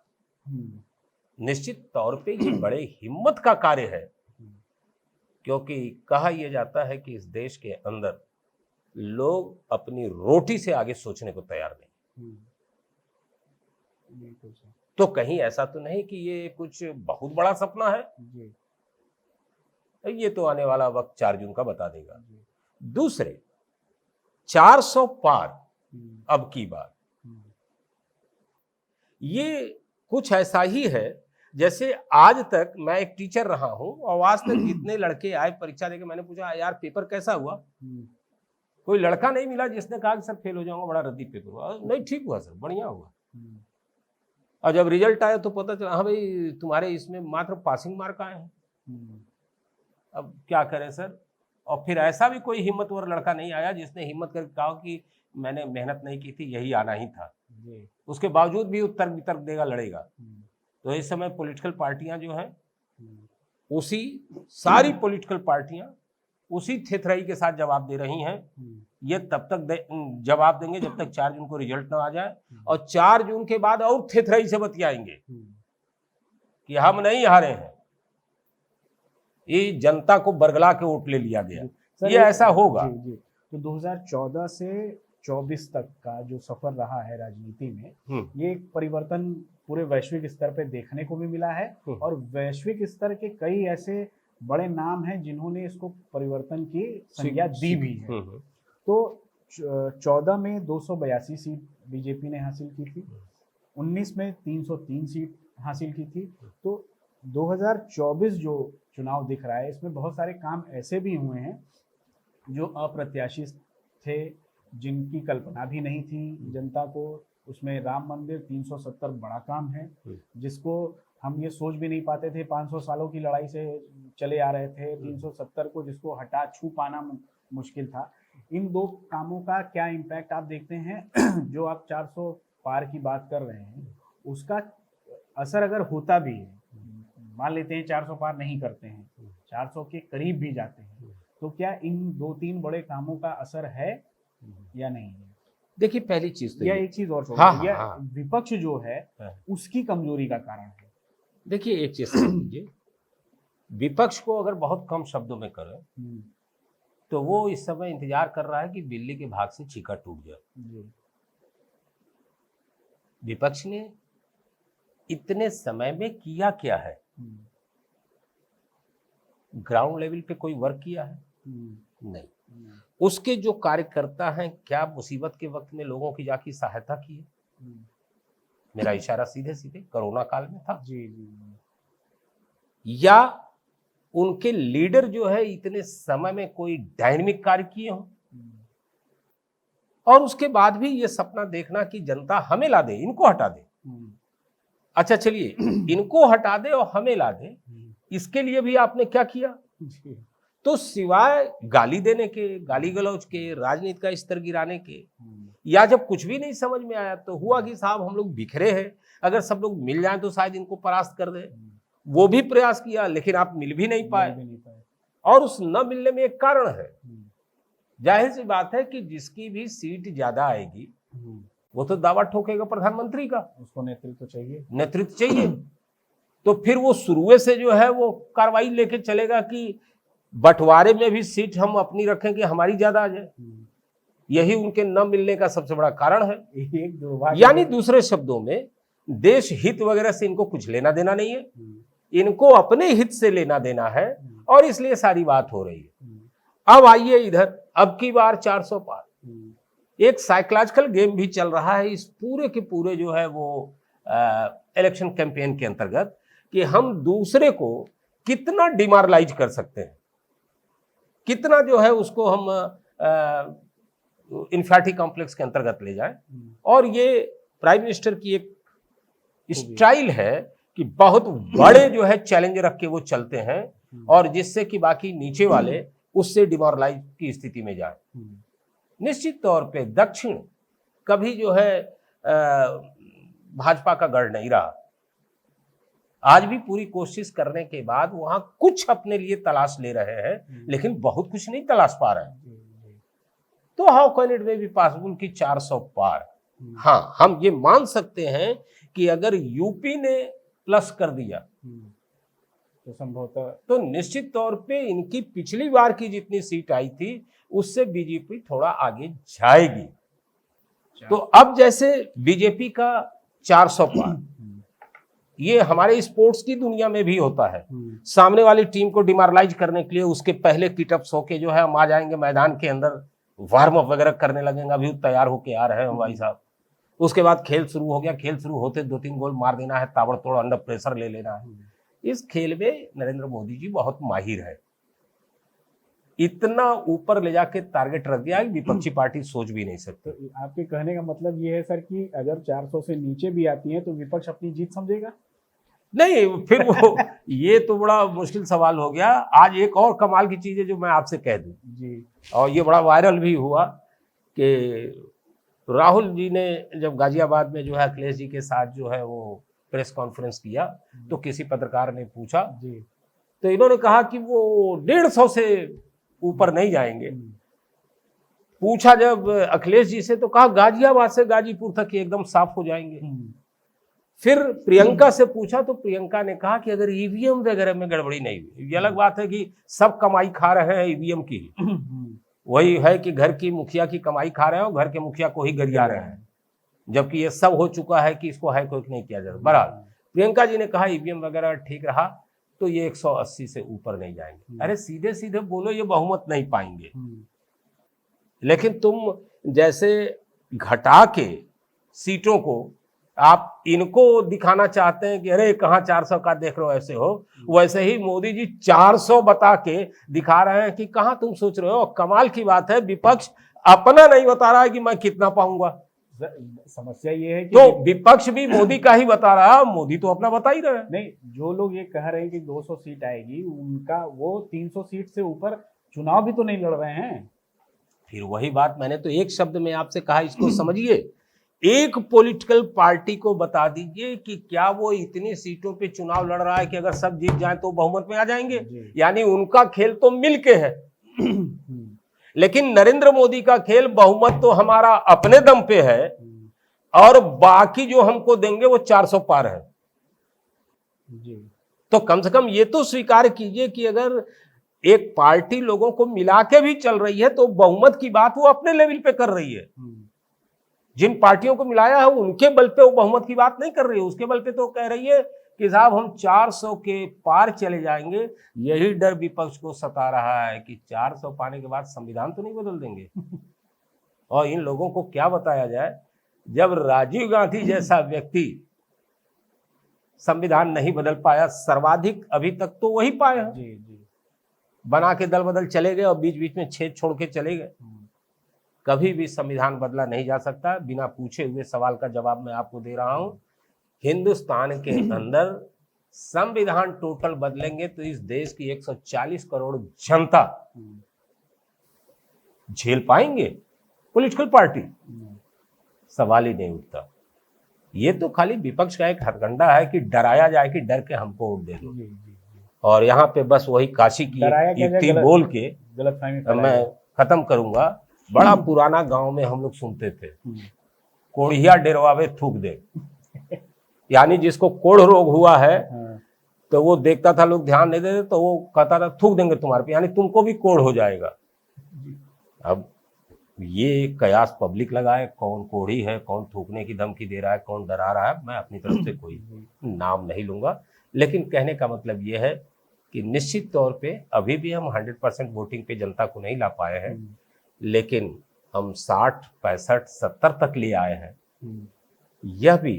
निश्चित तौर पे ये बड़े हिम्मत का कार्य है, क्योंकि कहा यह जाता है कि इस देश के अंदर लोग अपनी रोटी से आगे सोचने को तैयार नहीं। तो कहीं ऐसा तो नहीं कि ये कुछ बहुत बड़ा सपना है, ये तो आने वाला वक्त 4 जून का बता देगा। दूसरे 400 पार अब की बात, ये कुछ ऐसा ही है जैसे आज तक मैं एक टीचर रहा हूं और आज तक जितने लड़के आए परीक्षा देके, मैंने पूछा यार पेपर कैसा हुआ, कोई लड़का नहीं मिला जिसने कहा कि सर फेल हो जाऊंगा, बड़ा रद्दी पेपर हुआ। नहीं, ठीक हुआ सर, बढ़िया हुआ। और जब रिजल्ट आया तो पता चला हाँ भाई तुम्हारे इसमें मात्र पासिंग मार्क आए हैं। अब क्या करें सर। और फिर ऐसा भी कोई हिम्मतवर लड़का नहीं आया जिसने हिम्मत करके कहा कि मैंने मेहनत नहीं की थी, यही आना ही था। उसके बावजूद भी उत्तर वितर्क देगा, लड़ेगा। तो इस समय पॉलिटिकल पार्टियां जो हैं उसी सारी पॉलिटिकल पार्टियां उसी थेथराई के साथ जवाब दे रही हैं। ये तब तक जवाब देंगे जब तक 4 जून को रिजल्ट ना आ जाए, और 4 जून के बाद और थेथराई से बतियाएंगे कि हम नहीं हारे हैं, ये जनता को बरगला के वोट ले लिया गया। ये ऐसा होगा। तो 2014 से 24 तक का जो सफर रहा है राजनीति में, ये एक परिवर्तन पूरे वैश्विक स्तर पे देखने को भी मिला है, और वैश्विक स्तर के कई ऐसे बड़े नाम हैं जिन्होंने इसको परिवर्तन की संज्ञा दी भी है। तो 14 में 282 सीट बीजेपी ने हासिल की थी, 19 में 303 सीट हासिल की थी। तो 2024 जो चुनाव दिख रहा है इसमें बहुत सारे काम ऐसे भी हुए हैं जो अप्रत्याशित थे, जिनकी कल्पना भी नहीं थी जनता को। उसमें राम मंदिर 370 बड़ा काम है, जिसको हम ये सोच भी नहीं पाते थे। 500 सालों की लड़ाई से चले आ रहे थे, 370 को जिसको हटा छू पाना मुश्किल था। इन दो कामों का क्या इम्पैक्ट आप देखते हैं? जो आप 400 पार की बात कर रहे हैं, उसका असर अगर होता भी है, मान लेते हैं 400 पार नहीं करते हैं, 400 के करीब भी जाते हैं, तो क्या इन 2-3 बड़े कामों का असर है या नहीं है? देखिए, पहली चीज तो या ये- एक चीज और छोड़ हाँ, या हाँ। विपक्ष जो है हाँ। उसकी कमजोरी का कारण है। देखिए, एक चीज समझिए, विपक्ष को अगर बहुत कम शब्दों में करें तो वो इस समय इंतजार कर रहा है कि बिल्ली के भाग से चीका टूट जाए। जी। विपक्ष ने इतने समय में किया क्या है? ग्राउंड लेवल पे कोई वर्क किया है? नहीं। उसके जो कार्यकर्ता हैं, क्या मुसीबत के वक्त में लोगों की जाके सहायता की है? मेरा इशारा सीधे सीधे कोरोना काल में था। जी जी। या उनके लीडर जो है इतने समय में कोई डायनेमिक कार्य किए हों? और उसके बाद भी ये सपना देखना कि जनता हमें ला दे, इनको हटा दे। अच्छा चलिए, इनको हटा दे और हमें ला दे, इसके लिए भी आपने क्या किया? तो सिवाय गाली देने के, गाली गलौज के, राजनीति का स्तर गिराने के, या जब कुछ भी नहीं समझ में आया तो हुआ कि साहब हम लोग बिखरे हैं, अगर सब लोग मिल जाएं तो शायद इनको परास्त कर दे। वो भी प्रयास किया, लेकिन आप मिल भी नहीं पाए। और उस न मिलने में एक कारण है। जाहिर सी बात है कि जिसकी भी सीट ज्यादा आएगी वो तो दावा ठोकेगा प्रधानमंत्री का। उसको नेतृत्व चाहिए, नेतृत्व चाहिए। तो फिर वो शुरुए से जो है वो कार्रवाई लेके चलेगा कि बंटवारे में भी सीट हम अपनी रखेंगे, हमारी ज्यादा आ जाए। यही उनके न मिलने का सबसे बड़ा कारण है। यानी दूसरे शब्दों में, देश हित वगैरह से इनको कुछ लेना देना नहीं है, इनको अपने हित से लेना देना है, और इसलिए सारी बात हो रही है। अब आइए इधर, अब की बार 400 पार, एक साइकोलॉजिकल गेम भी चल रहा है इस पूरे के पूरे जो है वो इलेक्शन कैंपेन के अंतर्गत, कि हम दूसरे को कितना डिमोरलाइज कर सकते हैं, कितना जो है उसको हम इन्फैटी कॉम्प्लेक्स के अंतर्गत ले जाएं। और ये प्राइम मिनिस्टर की एक स्टाइल है कि बहुत बड़े जो है चैलेंज रख के वो चलते हैं, और जिससे कि बाकी नीचे वाले उससे डिमोरलाइज की स्थिति में जाए। निश्चित तौर पे दक्षिण कभी जो है भाजपा का गढ़ नहीं रहा। आज भी पूरी कोशिश करने के बाद वहां कुछ अपने लिए तलाश ले रहे हैं, लेकिन बहुत कुछ नहीं तलाश पा रहे हैं। तो how can it be possible कि 400 पार? हाँ, हम ये मान सकते हैं कि अगर यूपी ने प्लस कर दिया तो संभवतः, तो निश्चित तौर पे इनकी पिछली बार की जितनी सीट आई थी उससे बीजेपी थोड़ा आगे जाएगी। तो अब जैसे बीजेपी का 400 पार, ये हमारे स्पोर्ट्स की दुनिया में भी होता है। सामने वाली टीम को डिमोरलाइज करने के लिए उसके पहले किटअप्स होके जो है हम आ जाएंगे मैदान के अंदर, वार्म अप वगैरह करने लगेंगे, अभी तैयार होके आ रहे हैं भाई साहब। उसके बाद खेल शुरू हो गया, खेल शुरू होते 2-3 गोल मार देना है, ताबड़तोड़ अंडर प्रेशर ले लेना है। इस खेल में नरेंद्र मोदी जी बहुत माहिर है। इतना ऊपर ले जाके टारगेट रख दिया कि विपक्षी पार्टी सोच भी नहीं सकती। तो आपके कहने का मतलब ये है सर कि अगर 400 से नीचे भी आती है तो विपक्ष अपनी जीत समझेगा? नहीं, फिर वो ये तो बड़ा मुश्किल सवाल हो गया। आज एक और कमाल की चीज है जो मैं आपसे कह दूं जी, और ये बड़ा वायरल भी हुआ कि राहुल जी ने जब गाजियाबाद में जो है अखिलेश जी के साथ जो है वो प्रेस कॉन्फ्रेंस किया, तो किसी पत्रकार ने पूछा जी, तो इन्होंने कहा कि वो 150 से ऊपर नहीं जाएंगे। पूछा जब अखिलेश जी से तो कहा गाजियाबाद से गाजीपुर तक एकदम साफ हो जाएंगे। फिर प्रियंका से पूछा तो प्रियंका ने कहा कि अगर ईवीएम वगैरह में गड़बड़ी नहीं हुई, ये अलग बात है कि सब कमाई खा रहे हैं ईवीएम की, वही है कि घर की मुखिया की कमाई खा रहे हैं और घर के मुखिया को ही गरिया रहे हैं, जबकि ये सब हो चुका है कि इसको हाईकोर्ट नहीं किया जाता। बहरहाल प्रियंका जी ने कहा ईवीएम वगैरह ठीक रहा तो ये 180 से ऊपर नहीं जाएंगे। अरे सीधे सीधे बोलो ये बहुमत नहीं पाएंगे, लेकिन तुम जैसे घटा के सीटों को आप इनको दिखाना चाहते हैं कि अरे कहाँ 400 का देख रहे हो ऐसे हो, वैसे ही मोदी जी 400 बता के दिखा रहे हैं कि कहाँ तुम सोच रहे हो। कमाल की बात है, विपक्ष अपना नहीं बता रहा है कि मैं कितना पाऊंगा। समस्या ये है कि तो विपक्ष भी मोदी का ही बता रहा है, मोदी तो अपना बता ही रहे हैं। नहीं, जो लोग ये कह रहे हैं कि 200 सीट आएगी, उनका वो 300 सीट से ऊपर चुनाव भी तो नहीं लड़ रहे हैं। फिर वही बात मैंने तो एक शब्द में आपसे कहा, इसको समझिए। एक पॉलिटिकल पार्टी को बता दीजिए कि क्या वो इतनी सीटों पे चुनाव लड़ रहा है कि अगर सब जीत जाए तो बहुमत में आ जाएंगे। यानी उनका खेल तो मिलके है। लेकिन नरेंद्र मोदी का खेल बहुमत तो हमारा अपने दम पे है और बाकी जो हमको देंगे वो 400 पार है। तो कम से कम ये तो स्वीकार कीजिए कि अगर एक पार्टी लोगों को मिला के भी चल रही है तो बहुमत की बात वो अपने लेवल पे कर रही है। जिन पार्टियों को मिलाया है उनके बल पे वो बहुमत की बात नहीं कर रही है, उसके बल पे तो कह रही है कि साहब हम 400 के पार चले जाएंगे। यही डर विपक्ष को सता रहा है कि 400 पाने के बाद संविधान तो नहीं बदल देंगे। और इन लोगों को क्या बताया जाए, जब राजीव गांधी जैसा व्यक्ति संविधान नहीं बदल पाया, सर्वाधिक अभी तक तो वही पाए हैं, बना के दल बदल चले गए और बीच बीच में छेद छोड़ के चले गए। कभी भी संविधान बदला नहीं जा सकता। बिना पूछे हुए सवाल का जवाब मैं आपको दे रहा हूं। हिंदुस्तान के अंदर संविधान टोटल बदलेंगे तो इस देश की 140 करोड़ जनता झेल पाएंगे पॉलिटिकल पार्टी? सवाल ही नहीं उठता। ये तो खाली विपक्ष का एक हथकंडा है कि डराया जाए कि डर के हमको वोट दे दो। और यहाँ पे बस वही काशी की युक्ति बोल के मैं खत्म करूंगा। बड़ा पुराना गांव में हम लोग सुनते थे, कोढ़िया डेरवावे थूक दे। यानी जिसको कोढ़ रोग हुआ है तो वो देखता था लोग ध्यान नहीं देते तो वो कहता था थूक देंगे तुम्हारे पे, यानी तुमको भी कोढ़ हो जाएगा। अब ये कयास पब्लिक लगाए, कौन कोढ़ी है, कौन थूकने की धमकी दे रहा है, कौन डरा रहा है, मैं अपनी तरफ से कोई नाम नहीं लूंगा। लेकिन कहने का मतलब ये है कि निश्चित तौर पे अभी भी हम 100% वोटिंग पे जनता को नहीं ला पाए हैं, लेकिन हम 60, 65, 70 तक ले आए हैं। यह भी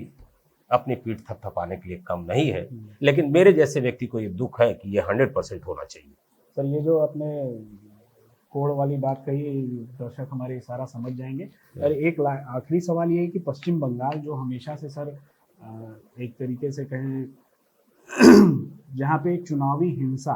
अपनी पीठ थपथपाने के लिए कम नहीं है। लेकिन मेरे जैसे व्यक्ति को ये दुख है कि ये 100% होना चाहिए। सर, ये जो आपने कोड़ वाली बात कही, दर्शक हमारे इशारा समझ जाएंगे। और एक आखिरी सवाल ये है कि पश्चिम बंगाल जो हमेशा से सर एक तरीके से कहें जहाँ पे चुनावी हिंसा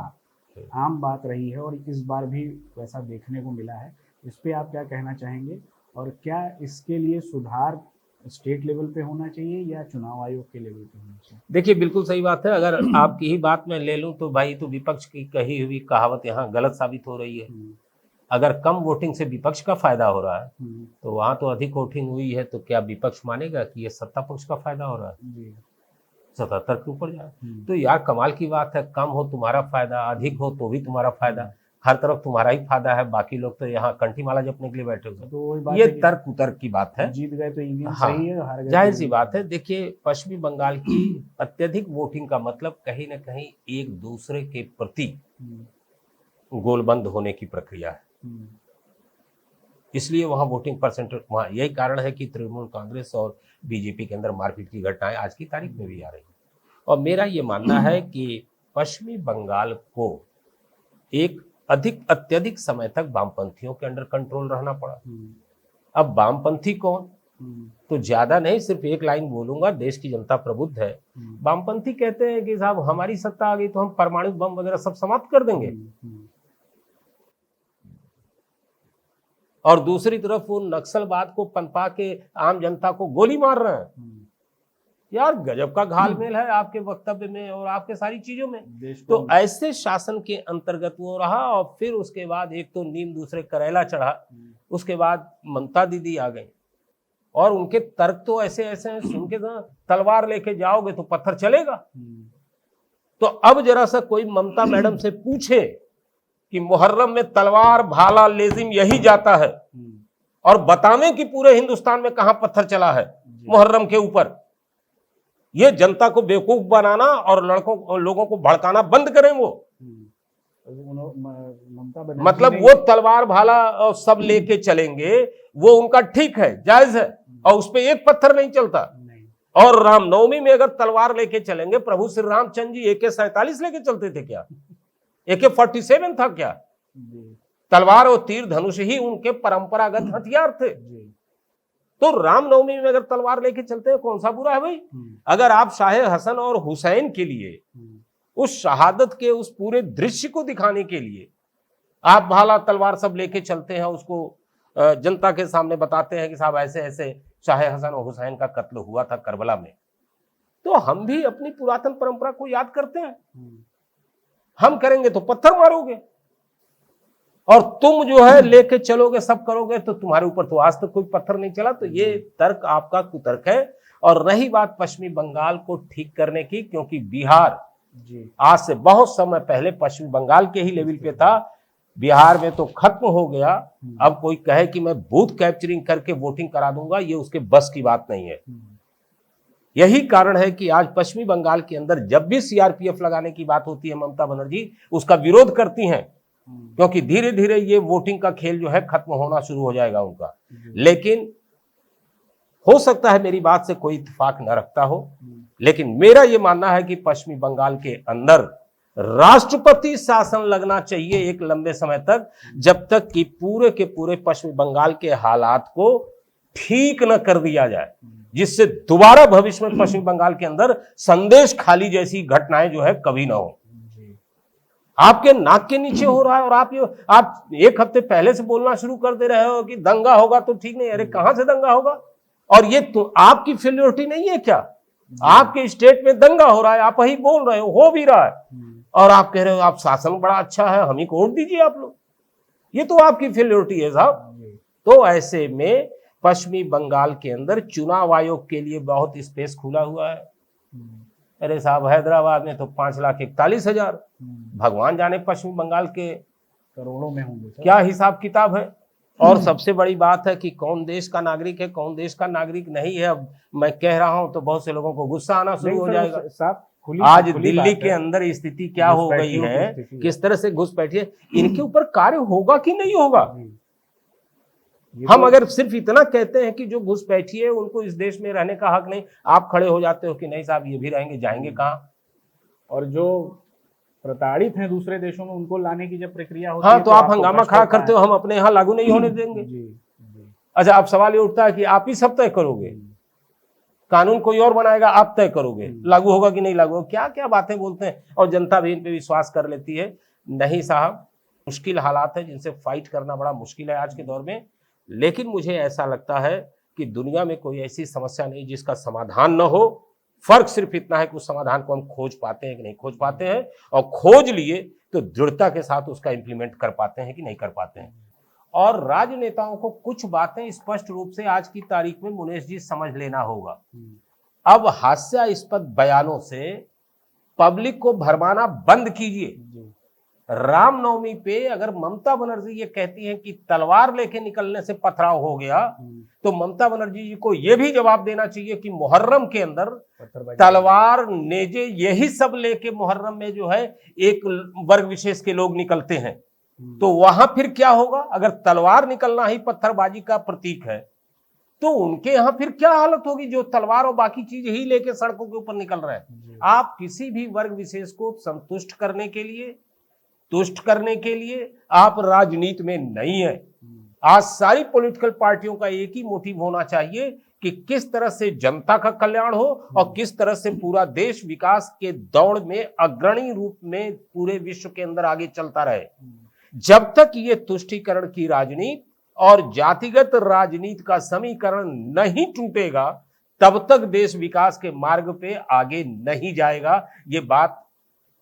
आम बात रही है और इस बार भी वैसा देखने को मिला है, इस पे आप क्या कहना चाहेंगे? और क्या इसके लिए सुधार स्टेट लेवल पे होना चाहिए या चुनाव आयोग के लेवल पे होना चाहिए? देखिए, बिल्कुल सही बात है। अगर आपकी ही बात मैं ले लूं तो भाई तो विपक्ष की कही हुई कहावत यहाँ गलत साबित हो रही है। अगर कम वोटिंग से विपक्ष का फायदा हो रहा है तो वहां तो अधिक वोटिंग हुई है, तो क्या विपक्ष मानेगा कि ये सत्ता पक्ष का फायदा हो रहा है? 77 के ऊपर जाए तो यार कमाल की बात है। कम हो तुम्हारा फायदा, अधिक हो तो भी तुम्हारा फायदा, हर तरफ तुम्हारा ही फायदा है। बाकी लोग तो यहाँ कंठी माला जपने के लिए बैठे हुए। तो ये तर्क उतर्क की बात है। जीत गए तो ईवीएम सही है, हार गए जाहिर सी बात है। देखिए, पश्चिमी बंगाल की अत्यधिक वोटिंग का मतलब कहीं ना कहीं एक दूसरे के प्रति गोलबंद होने की प्रक्रिया है। इसलिए वहां वोटिंग परसेंटेज, वहां यही कारण है कि तृणमूल कांग्रेस और बीजेपी के अंदर मारपीट की घटनाएं आज की तारीख में भी आ रही है। और मेरा ये मानना है कि पश्चिमी बंगाल को एक अत्यधिक समय तक वामपंथियों के अंडर कंट्रोल रहना पड़ा। अब वामपंथी कौन, तो ज्यादा नहीं, सिर्फ एक लाइन बोलूंगा, देश की जनता प्रबुद्ध है। वामपंथी कहते हैं कि साहब हमारी सत्ता आ गई तो हम परमाणु बम वगैरह सब समाप्त कर देंगे। और दूसरी तरफ वो नक्सलवाद को पनपा के आम जनता को गोली मार रहे हैं। यार गजब का घालमेल है आपके वक्तव्य में और आपके सारी चीजों में। तो ऐसे शासन के अंतर्गत वो रहा और फिर उसके बाद एक तो नीम दूसरे करेला चढ़ा, उसके बाद ममता दीदी आ गई और उनके तर्क तो ऐसे ऐसे हैं, सुन के तलवार लेके जाओगे तो पत्थर चलेगा। तो अब जरा सा कोई ममता मैडम से पूछे कि मुहर्रम में तलवार भाला लेजिम यही जाता है और बतावे कि पूरे हिंदुस्तान में कहां पत्थर चला है मुहर्रम के ऊपर। ये जनता को बेवकूफ बनाना और लोगों को भड़काना बंद करें। वो मतलब वो तलवार भाला सब लेके चलेंगे, वो उनका ठीक है, जायज है, और उस पे एक पत्थर नहीं चलता। और रामनवमी में अगर तलवार लेके चलेंगे, प्रभु श्री रामचंद्र जी AK-47 लेके चलते थे क्या? AK-47 था क्या? तलवार और तीर धनुष ही उनके परंपरागत हथियार थे। तो रामनवमी में अगर तलवार लेके चलते हैं, कौन सा बुरा है भाई? अगर आप शाह हसन और हुसैन के लिए, उस शहादत के उस पूरे दृश्य को दिखाने के लिए आप भाला तलवार सब लेके चलते हैं, उसको जनता के सामने बताते हैं कि साहब ऐसे ऐसे शाह हसन और हुसैन का कत्ल हुआ था करबला में, तो हम भी अपनी पुरातन परंपरा को याद करते हैं। हम करेंगे तो पत्थर मारोगे, और तुम जो है लेके चलोगे, सब करोगे, तो तुम्हारे ऊपर तो आज तक कोई पत्थर नहीं चला। तो ये तर्क आपका कुतर्क है। और रही बात पश्चिमी बंगाल को ठीक करने की, क्योंकि बिहार आज से बहुत समय पहले पश्चिमी बंगाल के ही लेवल पे था, बिहार में तो खत्म हो गया। अब कोई कहे कि मैं बूथ कैप्चरिंग करके वोटिंग करा दूंगा, ये उसके बस की बात नहीं है। यही कारण है कि आज पश्चिमी बंगाल के अंदर जब भी CRPF लगाने की बात होती है, ममता बनर्जी उसका विरोध करती हैं, क्योंकि धीरे धीरे ये वोटिंग का खेल जो है खत्म होना शुरू हो जाएगा उनका। लेकिन हो सकता है मेरी बात से कोई इत्तेफाक न रखता हो, लेकिन मेरा ये मानना है कि पश्चिमी बंगाल के अंदर राष्ट्रपति शासन लगना चाहिए एक लंबे समय तक, जब तक कि पूरे के पूरे पश्चिमी बंगाल के हालात को ठीक न कर दिया जाए, जिससे दोबारा भविष्य में पश्चिम बंगाल के अंदर संदेश खाली जैसी घटनाएं जो है कभी ना हो। आपके नाक के नीचे हो रहा है, और आप एक हफ्ते पहले से बोलना शुरू कर दे रहे हो कि दंगा होगा तो ठीक नहीं। अरे कहां से दंगा होगा? और ये तो आपकी फेल्योरिटी नहीं है क्या? आपके स्टेट में दंगा हो रहा है, आप वही बोल रहे हो भी रहा है, और आप कह रहे हो आप शासन बड़ा अच्छा है, हम ही को वोट दीजिए आप लोग। ये तो आपकी फेल्योरिटी है साहब। तो ऐसे में पश्चिमी बंगाल के अंदर चुनाव आयोग के लिए बहुत स्पेस खुला हुआ है। अरे साहब, हैदराबाद में तो 5,41,000, भगवान जाने पश्चिम बंगाल के करोड़ों में होंगे क्या हिसाब किताब है। और सबसे बड़ी बात है कि कौन देश का नागरिक है, कौन देश का नागरिक नहीं है। अब मैं कह रहा हूं तो बहुत से लोगों को गुस्सा आना शुरू हो जाएगा। आज दिल्ली के अंदर स्थिति क्या हो गई है, किस तरह से घुसपैठी है, इनके ऊपर कार्य होगा कि नहीं होगा? हम अगर सिर्फ इतना कहते हैं कि जो घुसपैठी है उनको इस देश में रहने का हक नहीं, आप खड़े हो जाते हो कि नहीं साहब ये भी रहेंगे, जाएंगे कहां? और जो प्रताड़ित हैं दूसरे देशों में, उनको लाने की जब प्रक्रिया होती है तो आप हंगामा खड़ा करते हो, हम अपने यहाँ लागू नहीं होने देंगे। अच्छा, अब सवाल ये उठता है कि आप ही सब तय करोगे, कानून कोई और बनाएगा, आप तय करोगे लागू होगा कि नहीं लागू होगा? क्या क्या बातें बोलते हैं, और जनता भी इन पे विश्वास कर लेती है। नहीं साहब, मुश्किल हालात है जिनसे फाइट करना बड़ा मुश्किल है आज के दौर में। लेकिन मुझे ऐसा लगता है कि दुनिया में कोई ऐसी समस्या नहीं जिसका समाधान न हो। फर्क सिर्फ इतना है कि उस समाधान को हम खोज पाते हैं कि नहीं खोज पाते हैं, और खोज लिए तो दृढ़ता के साथ उसका इंप्लीमेंट कर पाते हैं कि नहीं कर पाते हैं। और राजनेताओं को कुछ बातें स्पष्ट रूप से आज की तारीख में मुनेश जी समझ लेना होगा। अब हास्यास्पद बयानों से पब्लिक को भरमाना बंद कीजिए। रामनवमी पे अगर ममता बनर्जी ये कहती हैं कि तलवार लेके निकलने से पथराव हो गया, तो ममता बनर्जी जी को यह भी जवाब देना चाहिए कि मुहर्रम के अंदर तलवार नेजे यही सब लेके मुहर्रम में जो है एक वर्ग विशेष के लोग निकलते हैं, तो वहां फिर क्या होगा? अगर तलवार निकलना ही पत्थरबाजी का प्रतीक है, तो उनके यहां फिर क्या हालत होगी जो तलवार और बाकी चीज ही लेके सड़कों के ऊपर निकल रहे हैं। आप किसी भी वर्ग विशेष को संतुष्ट करने के लिए, तुष्ट करने के लिए आप राजनीति में नहीं है। आज सारी पॉलिटिकल पार्टियों का एक ही मोटिव होना चाहिए कि किस तरह से जनता का कल्याण हो और किस तरह से पूरा देश विकास के दौड़ में अग्रणी रूप में पूरे विश्व के अंदर आगे चलता रहे। जब तक ये तुष्टीकरण की राजनीति और जातिगत राजनीति का समीकरण नहीं टूटेगा, तब तक देश विकास के मार्ग पे आगे नहीं जाएगा। ये बात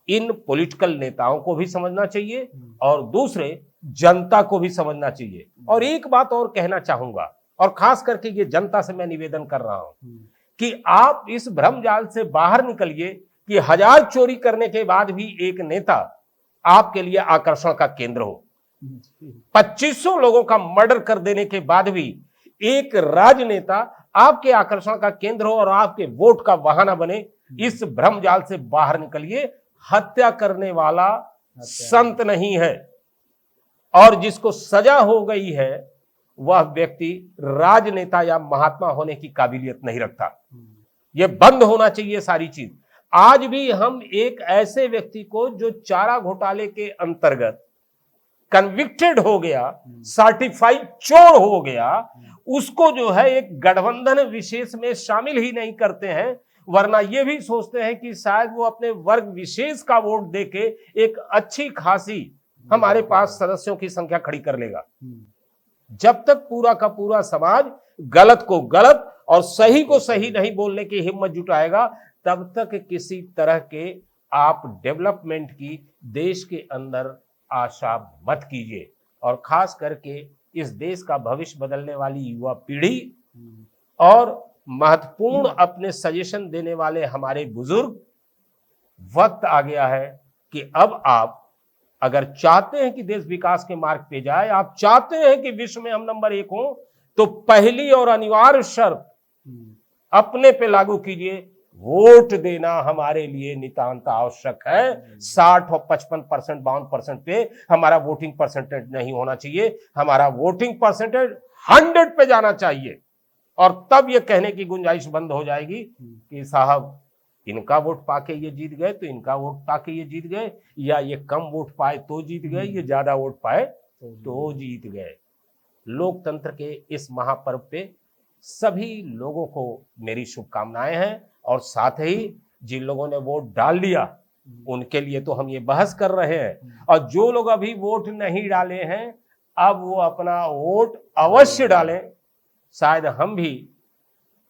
इन पॉलिटिकल नेताओं को भी समझना चाहिए और दूसरे जनता को भी समझना चाहिए। और एक बात और कहना चाहूंगा, और खास करके ये जनता से मैं निवेदन कर रहा हूं कि आप इस भ्रम जाल से बाहर निकलिए कि 1000 चोरी करने के बाद भी एक नेता आपके लिए आकर्षण का केंद्र हो। 2500 लोगों का मर्डर कर देने के बाद भी एक राजनेता आपके आकर्षण का केंद्र हो और आपके वोट का बहाना बने। इस भ्रम जाल से बाहर निकलिए। हत्या करने वाला संत नहीं है, और जिसको सजा हो गई है वह व्यक्ति राजनेता या महात्मा होने की काबिलियत नहीं रखता। ये बंद होना चाहिए सारी चीज। आज भी हम एक ऐसे व्यक्ति को जो चारा घोटाले के अंतर्गत कन्विक्टेड हो गया, सर्टिफाइड चोर हो गया, उसको जो है एक गठबंधन विशेष में शामिल ही नहीं करते हैं, वरना ये भी सोचते हैं कि शायद वो अपने वर्ग विशेष का वोट देके एक अच्छी खासी हमारे पास सदस्यों की संख्या खड़ी कर लेगा। जब तक पूरा का पूरा समाज गलत को गलत और सही को सही नहीं बोलने की हिम्मत जुटाएगा, तब तक किसी तरह के आप डेवलपमेंट की देश के अंदर आशा मत कीजिए। और खास करके इस देश का भविष्य बदलने वाली युवा पीढ़ी और महत्वपूर्ण अपने सजेशन देने वाले हमारे बुजुर्ग, वक्त आ गया है कि अब आप अगर चाहते हैं कि देश विकास के मार्ग पे जाए, आप चाहते हैं कि विश्व में हम नंबर 1 हो, तो पहली और अनिवार्य शर्त अपने पे लागू कीजिए, वोट देना हमारे लिए नितांत आवश्यक है। 60 और 55%, 52% पे हमारा वोटिंग परसेंटेज नहीं होना चाहिए, हमारा वोटिंग परसेंटेज 100 पे जाना चाहिए। और तब ये कहने की गुंजाइश बंद हो जाएगी कि साहब इनका वोट पाके ये जीत गए, तो इनका वोट पाके ये जीत गए, या ये कम वोट पाए तो जीत गए, ये ज्यादा वोट पाए तो जीत गए। लोकतंत्र के इस महापर्व पे सभी लोगों को मेरी शुभकामनाएं हैं, और साथ ही जिन लोगों ने वोट डाल दिया उनके लिए तो हम ये बहस कर रहे हैं, और जो लोग अभी वोट नहीं डाले हैं, अब वो अपना वोट अवश्य डालें। शायद हम भी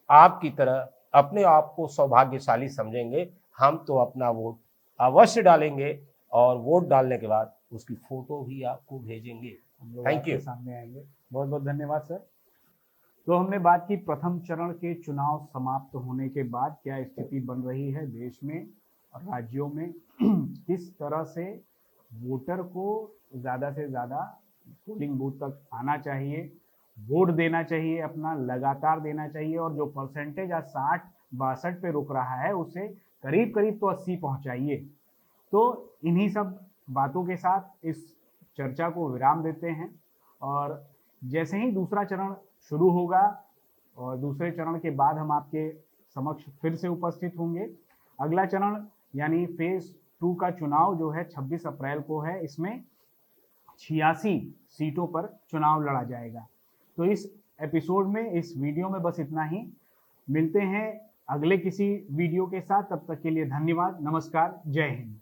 आपकी तरह अपने आप को सौभाग्यशाली समझेंगे। हम तो अपना वोट अवश्य डालेंगे, और वोट डालने के बाद उसकी फोटो भी आपको भेजेंगे। Thank you. सामने आएंगे। बहुत बहुत धन्यवाद सर। तो हमने बात की प्रथम चरण के चुनाव समाप्त होने के बाद क्या स्थिति बन रही है देश में और राज्यों में, किस तरह से वोटर को ज़्यादा से ज़्यादा पोलिंग बूथ तक आना चाहिए, वोट देना चाहिए, अपना लगातार देना चाहिए, और जो परसेंटेज आज 60-62 पे रुक रहा है उसे करीब करीब तो 80 पहुंचाइए। तो इन्हीं सब बातों के साथ इस चर्चा को विराम देते हैं, और जैसे ही दूसरा चरण शुरू होगा और दूसरे चरण के बाद हम आपके समक्ष फिर से उपस्थित होंगे। अगला चरण यानी फेज 2 का चुनाव जो है 26 अप्रैल को है। इसमें 86 सीटों पर चुनाव लड़ा जाएगा। तो इस एपिसोड में, इस वीडियो में बस इतना ही। मिलते हैं अगले किसी वीडियो के साथ, तब तक के लिए धन्यवाद, नमस्कार, जय हिंद।